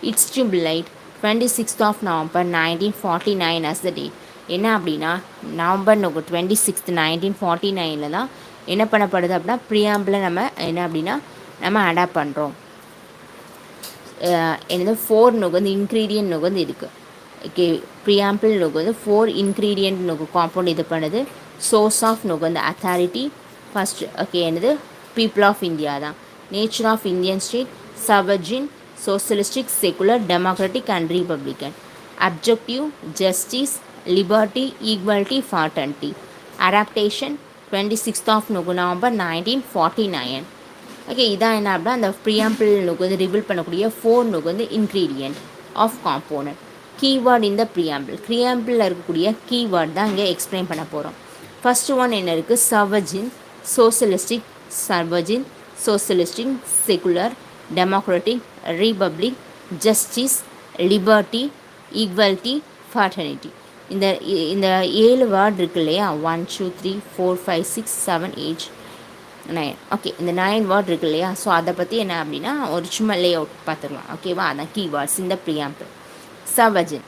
Speaker 1: It stipulates 26th of November 1949 as the date. என்ன அப்படின்னா நவம்பர் 26th 1949 தான் என்ன பண்ணப்படுது அப்படின்னா ப்ரியாம்பிளை நம்ம என்ன அப்படின்னா நம்ம அடாப்ட் பண்ணுறோம். என்னது 4 இன்க்ரீடியன்ட் இருக்குது. ஓகே, ப்ரியாம்பிள் 4 இன்க்ரீடியன்ட் காம்பவுண்ட் இது பண்ணுது. Source of authority first. Okay, என்னது பீப்புள் ஆஃப் இந்தியா தான். Nature of Indian state sovereign, socialistic, secular, democratic and republican. Objective justice, liberty, equality, fraternity. Adaptation 26th of November 1949. Okay, இதான் என்ன அப்படின்னா அந்த ப்ரியாம்பிள் ரிவீல் பண்ணக்கூடிய 4 இன்க்ரீடியன்ட் ஆஃப் காம்போனன்ட். கீவேர்ட் இந்த ப்ரியாம்பிளில் இருக்கக்கூடிய கீவேர்ட் தான் இங்கே எக்ஸ்பிளைன் பண்ண போகிறோம். ஃபஸ்ட்டு ஒன் என்ன இருக்குது, sovereign, socialistic, secular, democratic, republic, justice, liberty, equality, fraternity. இந்த 7 வேர்ட் இருக்கு இல்லையா, 1 2 3 4 5 6 7 8 9. ஓகே, இந்த 9 வேர்ட் இருக்கு இல்லையா, ஸோ அதை பற்றி என்ன அப்படின்னா ஒரு சும்மா லே அவுட் பார்த்துக்கலாம். ஓகேவா, அதான் கீவேர்ட்ஸ் இந்த preamble. sovereign.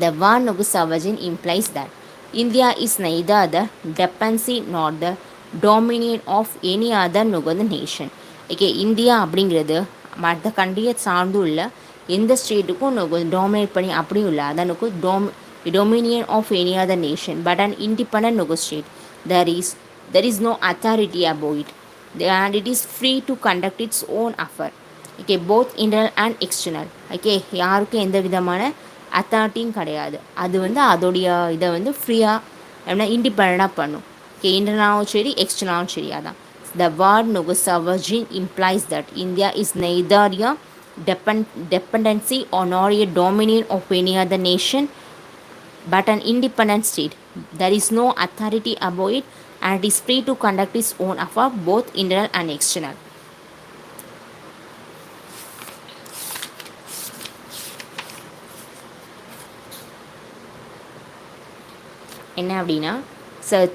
Speaker 1: The word sovereign implies that India is neither the dependency nor the dominion of any other nation. Okay, India அப்படிங்கிறது மற்ற கண்ட்ரியை சார்ந்தும் இல்லை, எந்த ஸ்டேட்டுக்கும் டாமினேட் பண்ணி அப்படியும் இல்லை. அதான் dominion of any other nation but an independent state. There is no authority above it, and it is free to conduct its own affair. Okay, both internal and external. Okay, யாருக்கும் எந்த விதமான அத்தாரிட்டியும் கிடையாது. அது அதோடைய இதை ஃப்ரீயாக அப்படின்னா இண்டிபெண்டாக பண்ணும். ஓகே, இன்டர்னலாகவும் சரி எக்ஸ்டர்னலாகவும் சரி. அதான் the word sovereign implies that India is neither a dependency or nor a dominion of any other nation but an independent state. There is no authority above it, and it is free to conduct its own affairs, both internal and external. என்ன அப்படின்னா,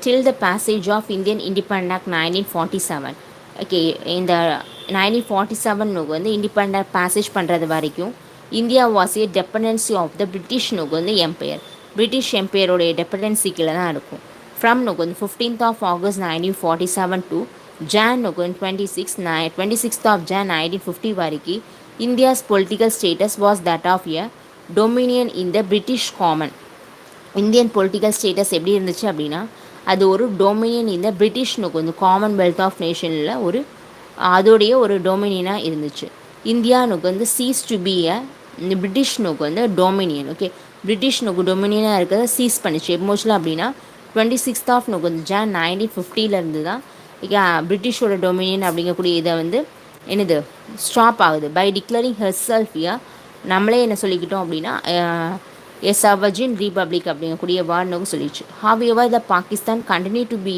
Speaker 1: till the passage of Indian Independence Act 1947. ஓகே, இந்த 1947 இண்டிபெண்ட் பேசேஜ் பண்ணுறது வரைக்கும் India was a dependency of the British empire. British எம்பையரோடைய டெபெண்டன்சி கீழே தான் இருக்கும். ஃப்ரம் 15th of August 1947 to Jan 26th of Jan 1950 வரைக்கும் India's political status was that of a dominion in the British common. Indian political status எப்படி இருந்துச்சு அப்படின்னா, அது ஒரு டொமினியன் இந்த பிரிட்டிஷ்னுக்கு வந்து காமன்வெல்த் ஆஃப் நேஷனில் ஒரு அதோடைய ஒரு டொமினியனாக இருந்துச்சு. இந்தியானுக்கு வந்து சீஸ் டு பி அ பிரிட்டிஷ்னுக்கு வந்து டொமினியன். ஓகே, பிரிட்டிஷ்னுக்கு டொமினியனாக இருக்கிறத சீஸ் பண்ணிச்சு எமோஷனல் அப்படின்னா 26th வந்து ஜான் 1950 தான் பிரிட்டிஷோட டொமினியன் அப்படிங்கக்கூடிய இதை வந்து என்னது ஸ்டாப் ஆகுது. பை டிக்ளரிங் ஹெர்செல்ஃப் நம்மளே என்ன சொல்லிக்கிட்டோம் அப்படின்னா எஸ் அவர்ஜின் ரிபப்ளிக் அப்படிங்கக்கூடிய வார்டுன்னு சொல்லிடுச்சு. ஹாவெவர் த பாகிஸ்தான் கண்டினியூ டு பி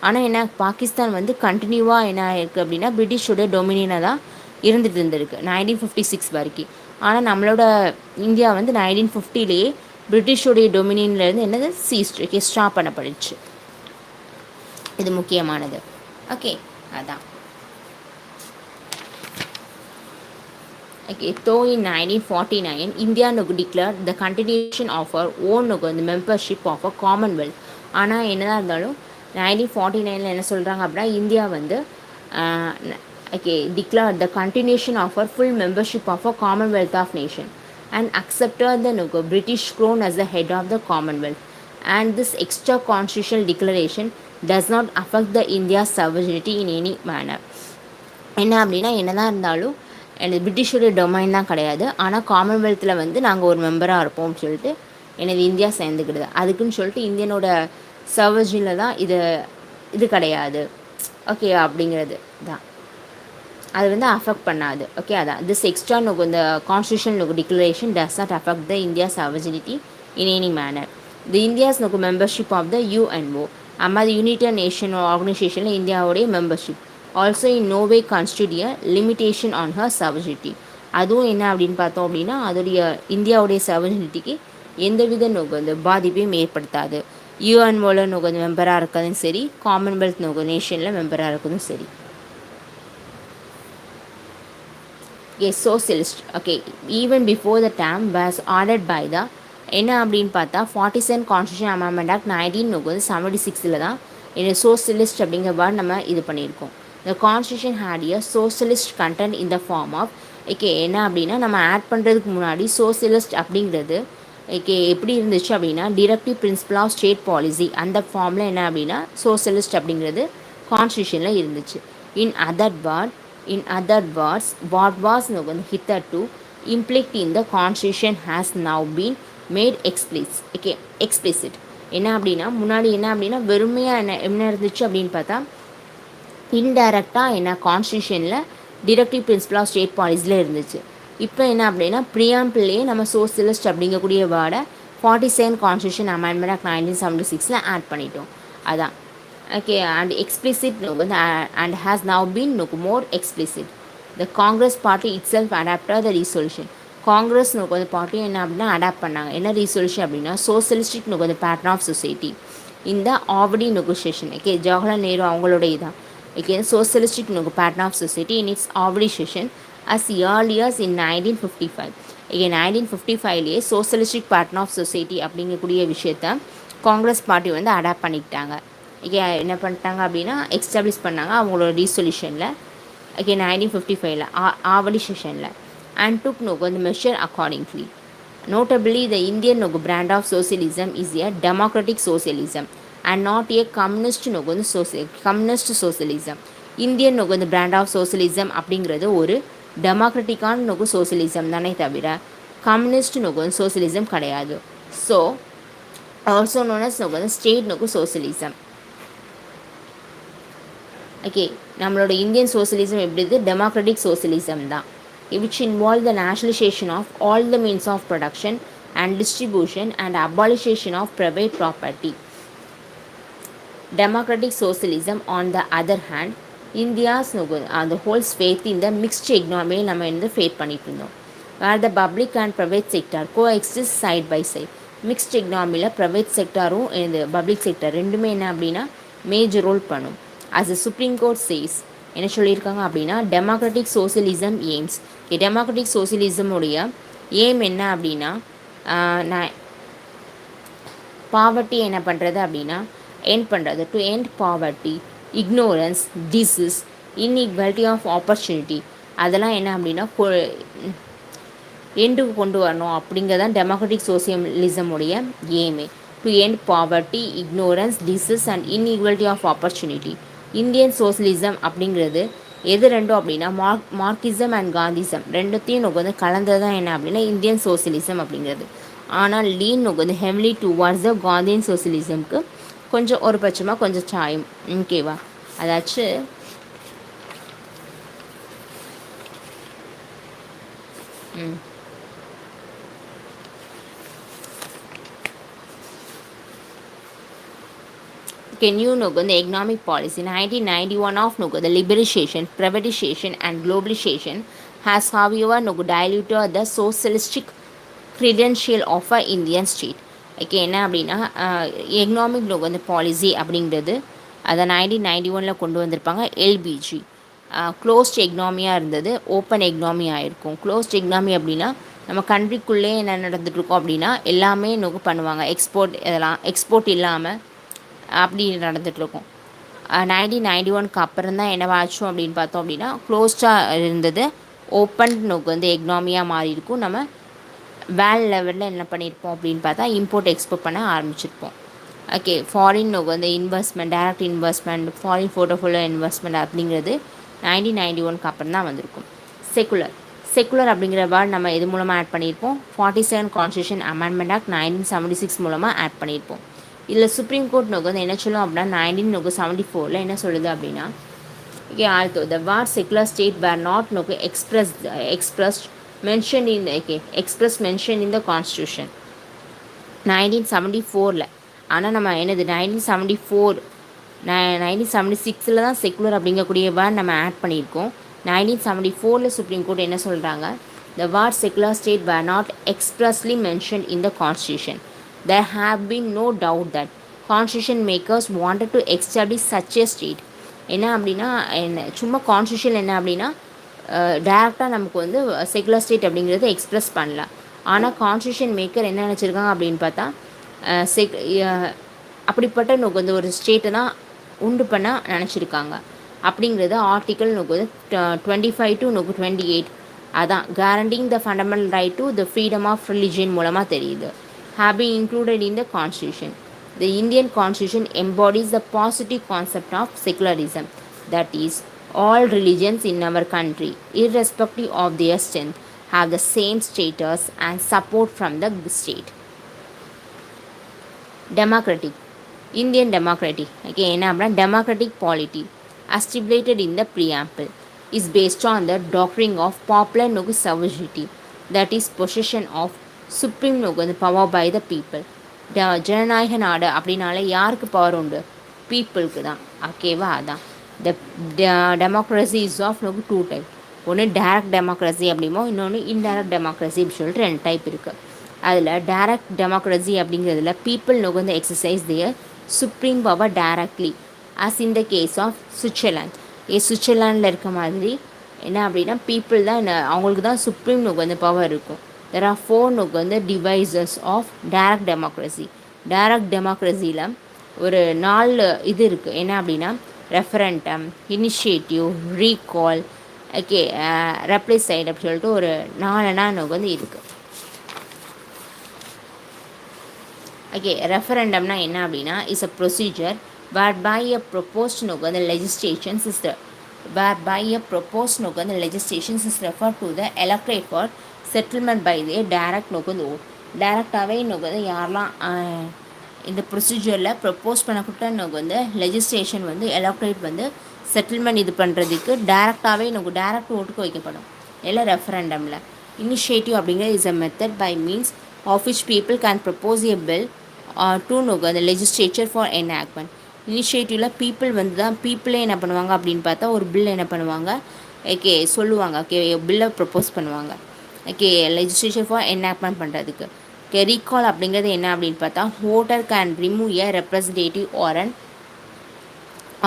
Speaker 1: ஆனால் என்ன பாகிஸ்தான் வந்து கண்டினியூவாக என்ன இருக்குது அப்படின்னா பிரிட்டிஷோட டொமினியனாக தான் இருந்துட்டு இருந்திருக்கு 1956 வரைக்கும். ஆனால் நம்மளோட இந்தியா வந்து 1950லேயே பிரிட்டிஷோடைய டொமினியன்லேருந்து என்னது ஸ்டாப் பண்ணப்படுச்சு. இது முக்கியமானது. ஓகே, அதான். Okay, though in 1949, India declared the continuation of our own the membership of a Commonwealth. ஆனால் என்னதான் இருந்தாலும் 1949 என்ன சொல்கிறாங்க அப்படின்னா இந்தியா வந்து okay declared the continuation of our full membership of a Commonwealth of Nation and accepted the British crown as the head of the Commonwealth. And this extra constitutional declaration does not affect the India's sovereignty in any manner. என்ன அப்படின்னா என்னதான் இருந்தாலும் எனது பிரிட்டிஷோடைய டொமைன் தான் கிடையாது, ஆனால் காமன்வெல்த்தில் வந்து நாங்கள் ஒரு மெம்பராக இருப்போம்னு சொல்லிட்டு எனது இந்தியா சேர்ந்துக்கிடுது. அதுக்குன்னு சொல்லிட்டு இந்தியனோட சர்வஜினில் தான் இது கிடையாது. ஓகே, அப்படிங்கிறது தான் அது வந்து அஃபெக்ட் பண்ணாது. ஓகே, அதான் திஸ் எக்ஸ்ட்ரா இந்த constitution declaration does not affect the India sovereignty in any manner. The India's membership of the UNO அம்மா யுனைடெட் நேஷன் ஆர்கனைசேஷனில் இந்தியாவுடைய membership also in no way constitute a limitation on her sovereignty. அதுவும் என்ன அப்படின்னு பார்த்தோம் அப்படின்னா அதோடைய இந்தியாவுடைய சவர்ஜினிட்டிக்கு எந்தவித அந்த பாதிப்பையும் ஏற்படுத்தாது. யுஎன்ஓவில் கொஞ்சம் மெம்பராக இருக்கிறதும் சரி, காமன்வெல்த் நேஷனில் மெம்பராக இருக்கிறதும் சரி. Socialist. Okay, even before the term was ordered by the என்ன அப்படின்னு பார்த்தா 47 கான்ஸ்டியூஷன் அமெண்ட்மெண்ட் ஆக்ட் 1976 தான் என்ன சோசியலிஸ்ட் அப்படிங்கிற வேர்ட் நம்ம இது பண்ணியிருக்கோம். The constitution had a socialist content in the form of என்ன அப்படின்னா நம்ம ஆட் பண்ணுறதுக்கு முன்னாடி சோசியலிஸ்ட் அப்படிங்கிறது எப்படி இருந்துச்சு அப்படின்னா directive principle of state policy அந்த ஃபார்மில் என்ன அப்படின்னா சோசியலிஸ்ட் அப்படிங்கிறது கான்ஸ்டியூஷனில் இருந்துச்சு. In other words what was hitherto implied in the constitution has now been made explicit. என்ன அப்படின்னா முன்னாடி என்ன அப்படின்னா வெறுமையாக என்ன இருந்துச்சு அப்படின்னு பார்த்தா இன்டைரக்டாக என்ன கான்ஸ்டியூஷனில் டிரெக்டிவ் பிரின்சிபல் ஆஃப் ஸ்டேட் பாலிசியில் இருந்துச்சு. இப்போ என்ன அப்படின்னா ப்ரியாம்பிள்லேயே நம்ம சோசியலிஸ்ட் அப்படிங்கக்கூடிய வேர்டை 47 கான்ஸ்டியூஷன் அமெண்ட்மெண்ட் ஆக்ட் 1976 ஆட் பண்ணிட்டோம். அதான் ஓகே. அண்ட் எக்ஸ்பிளிசிட் வந்து and has now been more explicit. The Congress party itself adopted the resolution. Congress வந்து பார்ட்டி என்ன அப்படின்னா அடாப்ட் பண்ணாங்க. என்ன ரீசொல்யூஷன் அப்படின்னா சோசியலிஸ்டிக் வந்து பேட்டர்ன் ஆஃப் சொசைட்டி இந்த ஆவடி நெகோசியேஷன். ஓகே, ஜவஹர்லால் நேரு அவங்களுடைய தான் socialistic pattern of society in its Avadi session as early as in 1955. 1955லேயே சோசியலிஸ்டிக் பேட்டர்ன் ஆஃப் சொசைட்டி அப்படிங்கக்கூடிய விஷயத்த காங்கிரஸ் பார்ட்டி வந்து அடாப்ட் பண்ணிக்கிட்டாங்க. என்ன பண்ணிட்டாங்க அப்படின்னா எக்ஸ்டாப்ளிஷ் பண்ணாங்க அவங்களோட ரீசொல்யூஷனில் 1955 ஆவடி செஷனில் and took the measure accordingly. Notably, the Indian brand of socialism is a democratic socialism and not a communist socialism. Indian இந்த பிராண்ட் ஆஃப் சோசியலிசம் அப்படிங்கிறது ஒரு டெமோக்ராட்டிக்கான சோசியலிசம் தானே தவிர கம்யூனிஸ்ட் சோசியலிசம் கிடையாது. So also known as state socialism. Okay, நம்மளோட இந்தியன் சோசியலிசம் எப்படி இருக்குது டெமோக்ராட்டிக் சோசியலிசம் தான். which involve the nationalization of all the means of production and distribution and abolition of private property. Democratic socialism on the other hand, India's the whole faith in the mixed economy நம்ம வந்து ஃபேட் பண்ணிட்டு இருந்தோம். where the public and private sector coexist side by side. Mixed எக்னாமியில் ப்ரைவேட் செக்டாரும் இந்த பப்ளிக் செக்டர் ரெண்டுமே என்ன அப்படின்னா மேஜர் ரோல் பண்ணும். as the Supreme Court says என்ன சொல்லியிருக்காங்க அப்படின்னா டெமோக்ராட்டிக் சோசியலிசம் எய்ம்ஸ். டெமோக்ராட்டிக் சோசியலிசமுடைய எய்ம் என்ன அப்படின்னா பாவர்ட்டி என்ன பண்ணுறது அப்படின்னா எண்ட் பண்ணுறது. To end poverty, ignorance, disease, inequality of opportunity அதெல்லாம் என்ன அப்படின்னா எண்டுக்கு கொண்டு வரணும் அப்படிங்கிறதான் டெமோக்ராட்டிக் சோசியலிசமுடைய எய்மே. To end poverty, ignorance, disease and inequality of opportunity. Indian socialism அப்படிங்கிறது எது ரெண்டும் அப்படின்னா மார்க்சிசம் அண்ட் காந்திசம் ரெண்டுத்தையும் நமக்கு வந்து கலந்தது தான் என்ன அப்படின்னா இந்தியன் சோசியலிசம் அப்படிங்கிறது. ஆனால் லீன் நமக்கு வந்து ஹெவ்லி டுவார்ட்ஸ் த காந்தியன் சோசியலிசம்க்கு கொஞ்சம் ஒரு பட்சமாக கொஞ்சம் சாயும். ஓகேவா? அதாச்சும் can you know the economic policy 1991 of no the liberalization, privatization and globalization has however no diluted the socialistic credential of a Indian state. Okay, என்ன அப்படின்னா எக்கனாமிக் நோ வந்து பாலிசி அப்படிங்கிறது அதை 1991 கொண்டு வந்திருப்பாங்க. எல்பிஜி க்ளோஸ்ட் எக்னாமியாக இருந்தது, ஓப்பன் எக்னாமி ஆகிருக்கும். க்ளோஸ்ட் எக்னாமி அப்படின்னா நம்ம கண்ட்ரிக்குள்ளே என்ன நடந்துகிட்ருக்கோம் அப்படின்னா எல்லாமே நோக்கு பண்ணுவாங்க, எக்ஸ்போர்ட் இதெல்லாம் எக்ஸ்போர்ட் இல்லாமல் அப்படி நடந்துகிட்ருக்கோம். 1991க்கு அப்புறம் தான் என்னவாச்சும் அப்படின்னு பார்த்தோம் அப்படின்னா க்ளோஸ்டாக இருந்தது, ஓப்பன் நோக்கு வந்து எக்னாமியாக மாறி இருக்கும். நம்ம வேல் லெவலில் என்ன பண்ணியிருப்போம் அப்படின்னு பார்த்தா இம்போர்ட் எக்ஸ்போர்ட் பண்ண ஆரம்பிச்சிருப்போம். ஓகே, ஃபாரின் நோக்கு வந்து investment, direct investment, foreign portfolio investment அப்படிங்கிறது 1991க்கு அப்புறம் தான் வந்திருக்கும். செக்குலர் அப்படிங்கிற வேர்ட் நம்ம எது மூலமாக ஆட் பண்ணியிருப்போம்? 47 கான்ஸ்டியூஷன் அமெண்ட்மெண்ட் ஆக்ட் 1976 மூலமாக ஆட் பண்ணியிருப்போம். இதில் சுப்ரீம் கோர்ட் நோக்கு வந்து என்ன சொல்லும் அப்படின்னா 1974 என்ன சொல்லுது அப்படின்னா okay, although the word secular state where not நோக்கு expressed mentioned in the express mentioned in the constitution 1974. ஆனால் நம்ம என்னது 1976 தான் செக்குலர் அப்படிங்கக்கூடிய வேர்ட் நம்ம ஆட் பண்ணியிருக்கோம். 1974 சுப்ரீம் கோர்ட் என்ன சொல்கிறாங்க? The word secular state were not expressly mentioned in the constitution. There have been no doubt that constitution makers wanted to establish such a state. என்ன அப்படின்னா சும்மா கான்ஸ்டியூஷன் என்ன அப்படின்னா டேரெக்டாக நமக்கு வந்து செக்குலர் ஸ்டேட் அப்படிங்கிறது எக்ஸ்ப்ரெஸ் பண்ணலாம். ஆனால் கான்ஸ்டியூஷன் மேக்கர் என்ன நினச்சிருக்காங்க அப்படின்னு பார்த்தா அப்படிப்பட்ட நமக்கு வந்து ஒரு ஸ்டேட்டை தான் உண்டு பண்ண நினச்சிருக்காங்க. அப்படிங்கிறது ஆர்டிக்கல் நமக்கு வந்து 25 to 28 அதான் guaranteeing the fundamental right to the freedom of religion மூலமாக தெரியுது. have been included in the constitution. The Indian constitution embodies the positive concept of secularism, that is, all religions in our country, irrespective of their strength, have the same status and support from the state. Democratic. Indian democracy, okay, democratic polity, as stipulated in the preamble, is based on the doctrine of popular sovereignty, that is, possession of supreme power by the people. ஜனநாயக நாடு அப்படின்னாலே யாருக்கு பவர் உண்டு? பீப்புளுக்கு தான். ஓகேவா? அதான் the democracy is of two type. ஒன்று டைரக்ட் டெமோக்ரஸி அப்படிமோ, இன்னொன்று இன்டைரக்ட் டெமோக்ரஸி அப்படின்னு சொல்லிட்டு 2 டைப் இருக்குது. அதில் டைரக்ட் டெமோக்ரஸி அப்படிங்கிறதுல பீப்புள் வந்து exercise their supreme power directly, as in the case of Switzerland. சுவிட்சர்லாண்டில் இருக்க மாதிரி என்ன அப்படின்னா பீப்புள் தான் அவங்களுக்கு தான் சுப்ரீம் வந்து பவர் இருக்கும். There are 4 வந்து devices of direct democracy. Direct டெமோக்ரஸியில் ஒரு 4 இது இருக்குது. என்ன அப்படின்னா referendum, initiative, recall, okay, plebiscite அப்படி சொல்லிட்டு ஒரு 4 வந்து இருக்குது. ஓகே, ரெஃபரண்டம்னா என்ன அப்படின்னா is a procedure whereby a proposed the legislation is referred to the electorate for settlement by the direct வந்து டைரக்டாகவே வந்து யாரெல்லாம் இந்த ப்ரொசீஜரில் ப்ரப்போஸ் பண்ணப்பட்ட வந்து லெஜிஸ்லேஷன் வந்து எலக்ட்ரேட் வந்து செட்டில்மெண்ட் இது பண்ணுறதுக்கு டைரக்டாகவே டைரக்ட் ஓட்டுக்கு வைக்கப்படும். இல்லை ரெஃபரண்டமில். இனிஷியேட்டிவ் அப்படிங்கிறது is a method by means of which people can propose a bill to அந்த லெஜிஸ்லேச்சர் ஃபார் என்ஆக்ட்மெண்ட். இனிஷியேட்டிவில் பீப்புள் வந்து தான் பீப்புளே என்ன பண்ணுவாங்க அப்படின்னு பார்த்தா ஒரு பில் என்ன பண்ணுவாங்க, ஓகே சொல்லுவாங்க, ஓகே பில்லை ப்ரப்போஸ் பண்ணுவாங்க, ஓகே லெஜிஸ்லேச்சர் ஃபார் என்ஆக்ட்மெண்ட் பண்ணுறதுக்கு. ஓகே, ரீகால் அப்படிங்கிறது என்ன அப்படின்னு பார்த்தா voter can remove a representative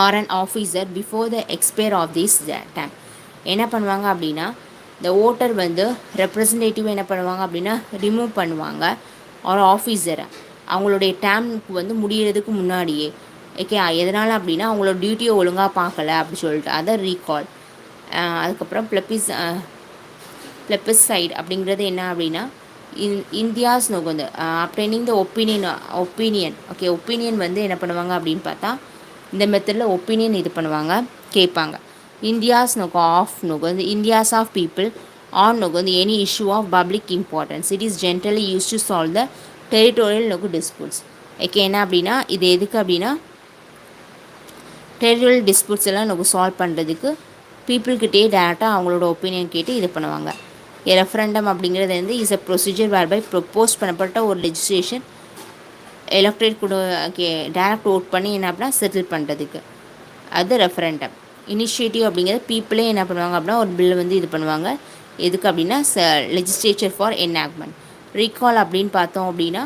Speaker 1: or an officer before the expire of this time. என்ன பண்ணுவாங்க அப்படின்னா இந்த ஓட்டர் வந்து ரெப்ரஸன்டேட்டிவ் என்ன பண்ணுவாங்க அப்படின்னா ரிமூவ் பண்ணுவாங்க, ஒரு ஆஃபீஸரை அவங்களுடைய டேம்க்கு வந்து முடிகிறதுக்கு முன்னாடியே. ஓகே, எதனால் அப்படின்னா அவங்களோட டியூட்டியை ஒழுங்காக பார்க்கல அப்படி சொல்லிட்டு அதை ரீகால். அதுக்கப்புறம் ப்ளெபிசைட் அப்படிங்கிறது என்ன அப்படின்னா இந்தியாஸ் நோக்கு வந்து அப்டைனிங் த ஒப்பீனியன் ஓகே ஒப்பீனியன் வந்து என்ன பண்ணுவாங்க அப்படின்னு பார்த்தா இந்த மெத்தடில் ஒப்பீனியன் இது பண்ணுவாங்க கேட்பாங்க. இந்தியாஸ் நோக்கு ஆஃப் நோக்கு வந்து இந்தியாஸ் ஆஃப் பீப்புள் ஆன் நோக்கு வந்து any issue of public importance it is generally use to solve the territorial நோக்கு டிஸ்பியூட்ஸ். ஓகே என்ன அப்படின்னா இது எதுக்கு அப்படின்னா டெரிட்டோரியல் டிஸ்பியூட்ஸ் எல்லாம் நமக்கு சால்வ் பண்ணுறதுக்கு பீப்புள்கிட்டே டேரெக்டாக அவங்களோட ஒப்பீனியன் கேட்டு இது பண்ணுவாங்க. ரெஃபரண்டம் அப்படிங்கிறது வந்து is a procedure where by propose பண்ணப்பட்ட ஒரு லெஜிஸ்லேஷன் எலக்ட்ரேட் கூட டேரக்ட் ஓட் பண்ணி என்ன அப்படின்னா செட்டில் பண்ணுறதுக்கு அது ரெஃபரண்டம். இனிஷியேட்டிவ் அப்படிங்கிறது பீப்புளே என்ன பண்ணுவாங்க அப்படின்னா ஒரு பில் வந்து இது பண்ணுவாங்க எதுக்கு அப்படின்னா லெஜிஸ்லேச்சர் ஃபார் என்ஆக்ட்மெண்ட். ரீகால் அப்படின்னு பார்த்தோம் அப்படின்னா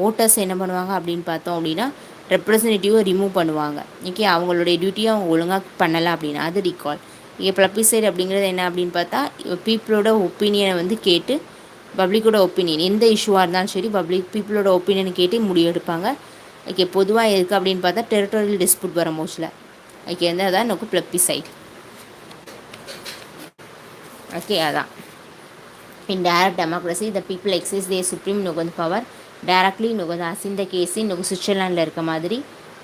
Speaker 1: ஓட்டர்ஸ் என்ன பண்ணுவாங்க அப்படின்னு பார்த்தோம் அப்படின்னா ரெப்ரசன்டேட்டிவை ரிமூவ் பண்ணுவாங்க. ஓகே அவங்களுடைய டியூட்டியை அவங்க ஒழுங்காக பண்ணலை அப்படின்னா அது ரீகால். இங்கே ப்ளபிசைட் அப்படிங்கிறது என்ன அப்படின்னு பார்த்தா பீப்புளோட ஒப்பீனியனை வந்து கேட்டு பப்ளிக்கோட ஒப்பீனியன் எந்த இஷ்யூவாக இருந்தாலும் சரி பீப்புளோட ஒப்பீனியனை கேட்டு முடிவு எடுப்பாங்க. ஓகே பொதுவாக எதுக்கு அப்படின்னு பார்த்தா டெரிட்டோரியல் டிஸ்பியூட் வர மோஸ்ட்டில் ஓகே வந்து அதான் நமக்கு ப்ளபிசைட். ஓகே அதான் in direct democracy the people exercise their supreme நுகர்ந்து power directly நுகர்ந்து as in the case in சுவிட்சர்லாண்டில் இருக்க மாதிரி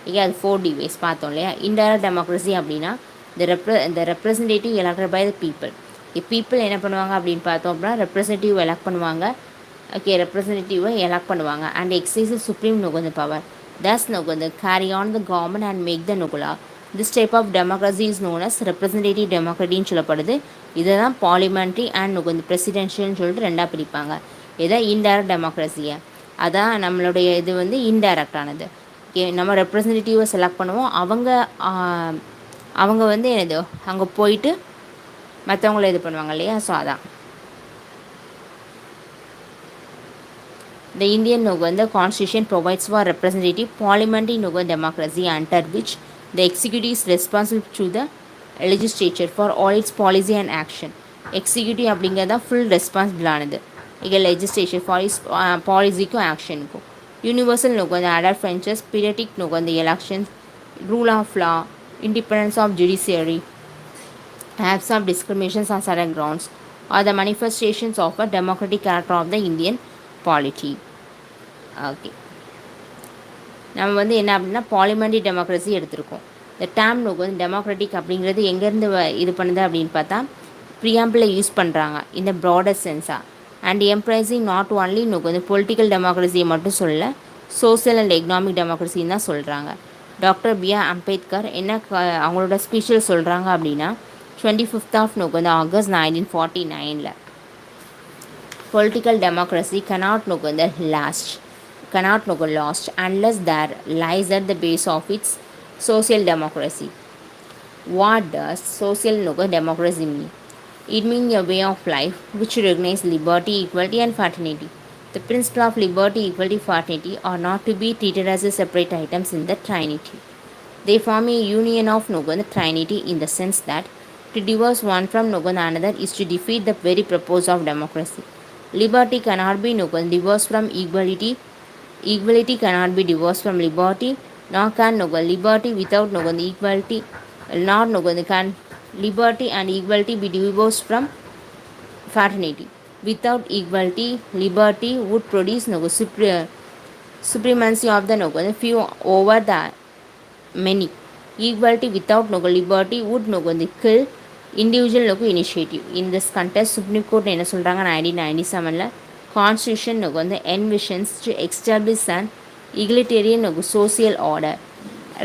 Speaker 1: இங்கே அது 4 டிவைஸ் பார்த்தோம் இல்லையா. இன்டைரக்ட் டெமோக்ரஸி அப்படின்னா the representative elected by the people. People என்ன பண்ணுவாங்க அப்படின்னு பார்த்தோம் அப்படின்னா ரெப்ரசன்டேட்டிவ் எலெக்ட் பண்ணுவாங்க. ஓகே ரெப்ரசன்டேட்டிவை எலெக்ட் பண்ணுவாங்க அண்ட் எக்ஸைஸ் சுப்ரீம் நுகர்ந்து பவர் தஸ் நுகர்ந்து carry on the government and make the நுகுலா. This type of democracy is known as representative டெமோக்ரட்டின்னு சொல்லப்படுது. இதை தான் பார்லிமெண்ட்ரி அண்ட் நுகர்ந்து பிரசிடென்ஷியல்னு சொல்லிட்டு ரெண்டாக பிரிப்பாங்க. இதை இன்டைரக்ட் டெமோக்ரஸியை அதான் நம்மளுடைய இது வந்து இன்டைரக்டானது. ஓகே நம்ம ரெப்ரசன்டேட்டிவை செலக்ட் பண்ணுவோம் அவங்க வந்து என்னது அங்கே போயிட்டு மற்றவங்கள இது பண்ணுவாங்க இல்லையா. ஸோ அதான் The Indian Noganda Constitution provides for representative parliamentary Noganda democracy under which the executive is responsible to the legislature for all its policy and action. Executive அப்படிங்கிறதா ஃபுல் ரெஸ்பான்சிபிள் ஆனது இங்கே லெஜிஸ்லேச்சர் ஃபார் இஸ் பாலிசிக்கும் ஆக்ஷனுக்கும். யூனிவர்சல் நோக்கம் அடல்ட் ஃப்ரென்ச்சஸ் பீரியடிக் நோக்கம் elections rule of law independence of judiciary absence of discriminations on certain grounds are the manifestations of a democratic character of the Indian polity. Okay நம்ம வந்து என்ன அப்படின்னா பார்லிமெண்ட்ரி டெமோக்ரஸி எடுத்திருக்கோம். இந்த டேம் நோக்கு வந்து டெமோக்ராட்டிக் அப்படிங்கிறது எங்கேருந்து இது பண்ணுது அப்படின்னு பார்த்தா ப்ரியாம்பிளில் யூஸ் பண்ணுறாங்க இந்த ப்ராடர் சென்ஸாக அண்ட் எம்ப்ரைசிங் நாட் ஒன்லி நோக்கு வந்து பொலிட்டிக்கல் டெமோக்ரஸியை மட்டும் சொல்ல சோசியல் அண்ட் எக்கனாமிக் டெமோக்ரஸின்னு தான் சொல்கிறாங்க. Doctor B.R. அம்பேத்கர் என்ன அவங்களோட ஸ்பீச்சில் சொல்கிறாங்க அப்படின்னா 25th of November August 1949 political democracy cannot last unless there lies at the base of its social democracy. What does social democracy mean? It means a way of life which recognizes liberty, equality and fraternity. The principle of liberty, equality, fraternity are not to be treated as a separate items in the Trinity. They form a union of the Trinity in the sense that to divorce one from another is to defeat the very purpose of democracy. Liberty cannot be divorced from equality. Equality cannot be divorced from liberty. Nor can liberty without equality. Not can liberty and equality be divorced from fraternity. Without equality, liberty would produce supremacy of the few over the many. Equality without liberty would kill individual initiative. In this context, Supreme Court என்ன சொல்கிறாங்க 1997 Constitution envisions to establish an egalitarian social order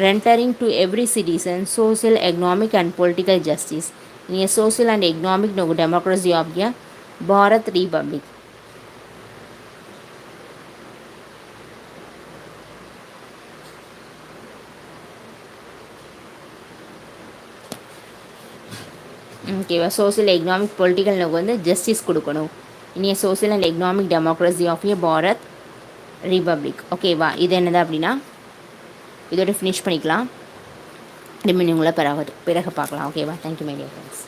Speaker 1: rendering to every citizen social, economic and political justice in a social and economic democracy of a Bharat Republic. ஓகேவா சோசியல் எக்கனாமிக் பொலிட்டிக்கல் வந்து ஜஸ்டிஸ் கொடுக்கணும் இனி social and economic democracy of a Bharat republic. ஓகேவா இது என்னது அப்படின்னா இதோட ஃபினிஷ் பண்ணிக்கலாம். ரிமைனிங் உங்களை பிறகு பார்க்கலாம். ஓகேவா தேங்க்யூ மை டியர் ஃப்ரெண்ட்ஸ்.